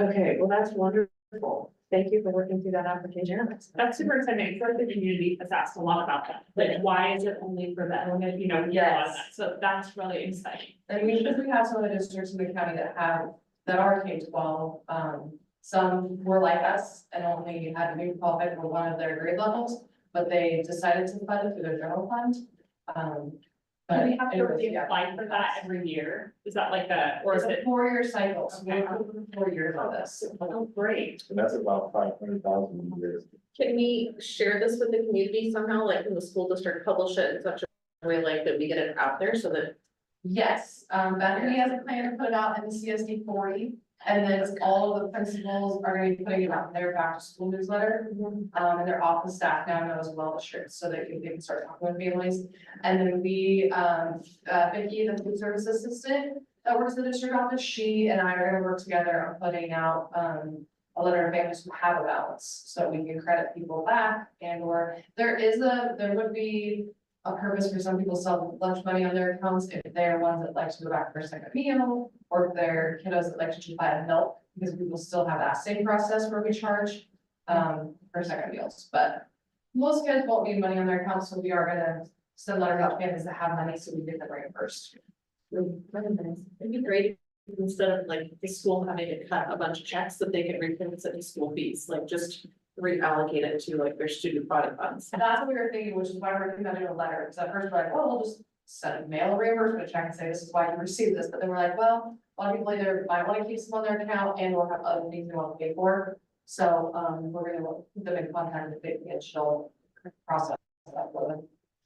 Okay, well, that's wonderful. Thank you for working through that application. That's super exciting. I feel like the community has asked a lot about that. Like, why is it only for that? And, you know, we hear a lot of that. So that's really exciting. And we have some of the districts in the county that are K-12, some were like us and only had to be qualified for one of their grade levels, but they decided to fund it through their general fund. Do we have to anyways, yeah. apply for that every year? Is that like or It's is a it? 4-year cycle, so we're looking for 4 years on this. Oh, great. And that's about 500,000 a year. Can we share this with the community somehow, like can the school district publish it in such a way like that we get it out there so that? Yes, Bethany has a plan to put it out in the CSD 40, and then all of the principals are going to be putting it out in their back to school newsletter. And their office staff now know as well, so they can start talking with families. And then Vicky, the food service assistant that works in the district office, she and I are gonna work together on putting out, a letter of families who have a balance, so we can credit people back or there would be a purpose for some people sell lunch money on their accounts if they're ones that like to go back for a second meal, or if they're kiddos that like to just buy a milk, because we will still have that same process where we charge for second meals, but most kids won't need money on their accounts, so we are gonna send letters out to families that have money, so we get them reimbursed. It'd be great if instead of like the school having to cut a bunch of checks that they can refinance it in school fees, like just reallocate it to like their student product funds. And that's what we were thinking, which is why we're thinking about doing a letter, because at first we're like, oh, we'll just send mail a reimbursement check and say, this is why you received this, but then we're like, well, a lot of people either might want to keep some on their account and or have other things they want to pay for. So, we're gonna put them in contact with Vicky and she'll process that for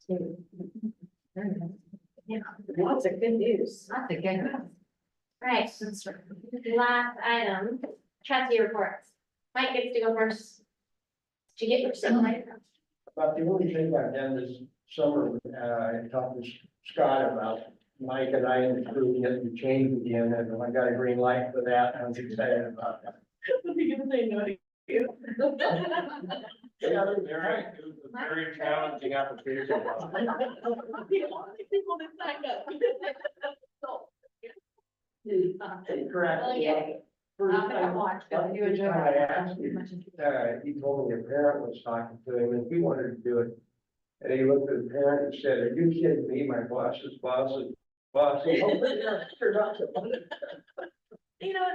them. Yeah, lots of good news. That's a good one. Right, last item, trustee reports. Mike gets to go first. Did you get your summary? About the only thing I've done this summer, I talked to Scott about Mike and I and the crew getting changed again, and I got a green light for that, and I was excited about that. What are you gonna say no to you? Yeah, it was a very challenging application. The only people that signed up. Correct. Oh, yeah. First I'm gonna time- watch, but you enjoy I it. asked him, he told me a parent was talking to him and he wanted to do it. And he looked at the parent and said, are you kidding me? My boss's boss's boss. You know, and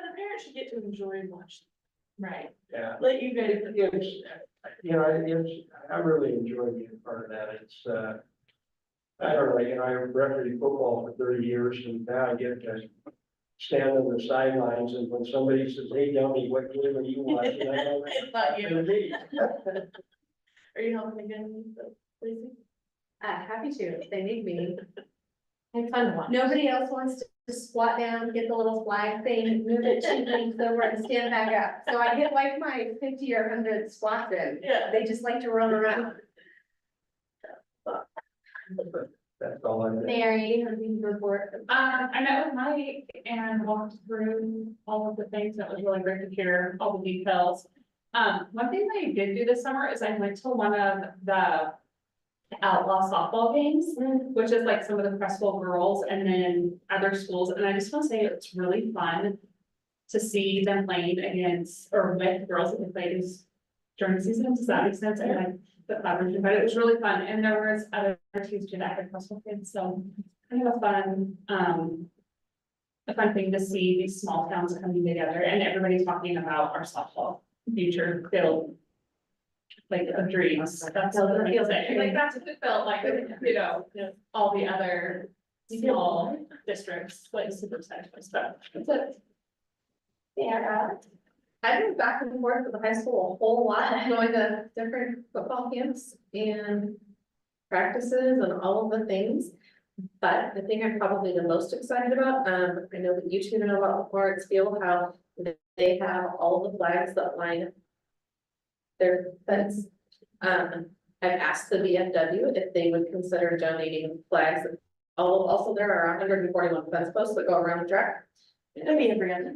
the parents should get to enjoy and watch. Right. Yeah. Let you guys. I really enjoy being part of that. It's, I don't know, I refereed football for 30 years and now I get to stand on the sidelines and when somebody says, hey, dummy, what game are you watching? I know It's not you. it's me. Are you helping again, Lacey? Happy to, if they need me. It's fun to watch. Nobody else wants to squat down, get the little flag thing, move it 2 things over and stand back up. So I get like my 50 or 100 squats in. Yeah. They just like to run around. That's all I did. Mary, her report. I met with Mike and walked through all of the things. That was really great to hear all the details. One thing that I did do this summer is I went to one of the outlaw softball games, which is like some of the Creswell girls and then other schools, and I just want to say it's really fun to see them playing against, or with girls that they played during the season, does that make sense? And like the collaboration, but it was really fun, and there was other teams too that had Creswell kids, so kind of a fun thing to see these small towns coming together, and everybody's talking about our softball future build. Like of dreams, that's what it feels like, like that's what it felt like, you know, all the other small districts, like super excited for stuff. Yeah, I've been back and forth with the high school a whole lot, going to different football camps and practices and all of the things. But the thing I'm probably the most excited about, I know that you two know about Lawrence Field, how they have all the flags that line their fence. I've asked the VFW if they would consider donating flags. Also, there are 141 fence posts that go around the track. I mean, every other.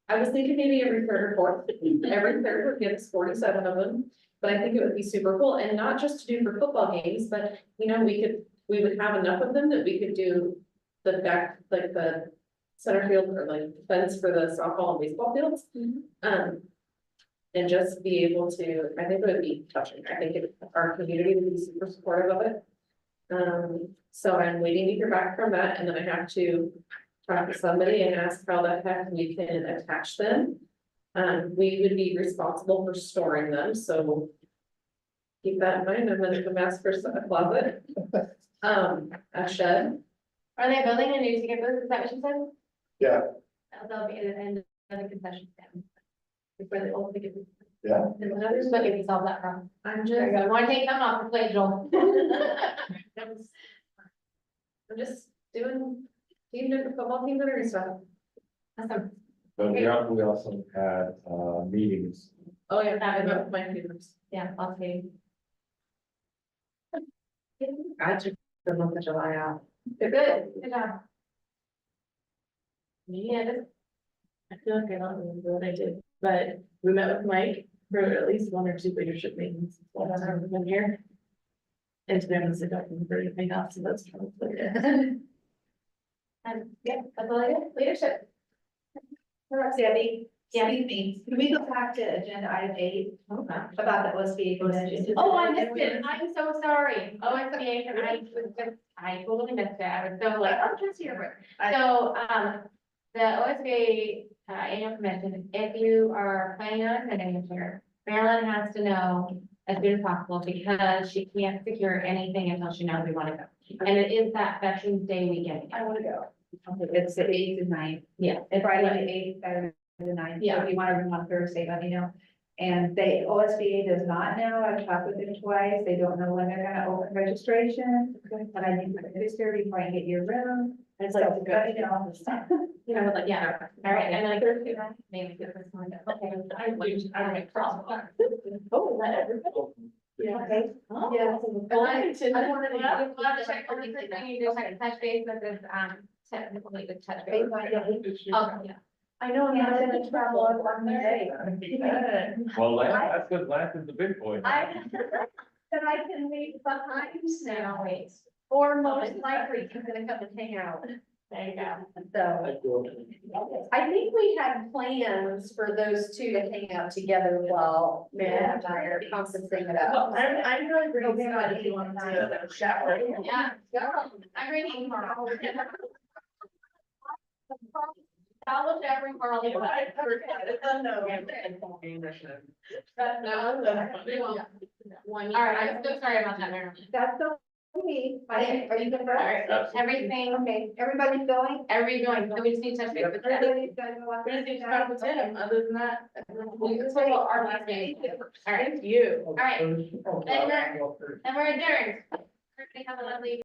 I was thinking maybe every third or fourth, every third would give us 47 of them, but I think it would be super cool, and not just to do for football games, but you know, we would have enough of them that we could do the back, like the center field or like fence for the softball and baseball fields. And just be able to, I think it would be touching, I think our community would be super supportive of it. So I'm waiting to hear back from that, and then I have to talk to somebody and ask how the heck we can attach them. We would be responsible for storing them, so keep that in mind. I'm gonna come ask for a closet, a shed. Are they building a new ticket booth? Is that what you said? Yeah. That'll be at the end of the concession stand. Before the old ticket booth. Yeah. And others looking to solve that problem. I'm There you just, go. Want to take something off the plate, Joel? I'm just doing different football teams and stuff. Awesome. But we also had, meetings. Oh, yeah, I love my favorites. Yeah, I'll see. I took the month of July out. Good, good job. Yeah, I feel like I don't remember what I did, but we met with Mike for at least 1 or 2 leadership meetings while I've been here. And to be honest, I don't remember anything else, so that's probably it. Yeah, that's all I got. Leadership. Sandy. Yeah. Excuse me, can we go back to agenda item 8 about the OSBA convention? Oh, I missed it. I'm so sorry. Oh, it's okay. I totally missed it. I was so like, oh, just here. So, the OSBA annual convention, if you are planning on attending this year, Marilyn has to know as soon as possible because she can't secure anything until she knows we want to go. And it is that Veterans Day weekend. I wanna go. It's the 8th and 9th. Yeah. And Friday the 8th, Saturday the 9th. Yeah. So if you want to bring on Thursday, let me know. And they, OSBA does not know, I've talked with them twice, they don't know when they're gonna open registration. But I need to register before I get your room. And So, it's like, let me know all the stuff. you know, like, yeah, all right, and then Thursday, maybe get this one. Okay, I would problem. Oh, let everybody. Yeah. Okay. Yeah. And I wanted to. We'll have to check on the first thing you do, like, touch base with this, technically the touch base. Oh, yeah. I know I'm not gonna travel on Monday. Well, that's good, Lance is the big boy. That I can leave behind now, or most likely he's gonna come and hang out. There you go. So, I think we had plans for those two to hang out together while Mary and I are conferencing it out. I'm really bringing Scott if you want to shower. Yeah, I'm ready tomorrow. Follow every world. All right, I'm so sorry about that, Marilyn. That's okay. Are you good? All right, everything, Okay, everybody's going? everyone, we just need to touch base with that. Everybody's gonna go out We're there gonna do and stuff with him, other than that. We can talk about our last meeting. All right, Thank you. all right, and we're adjourned. Everybody have a lovely.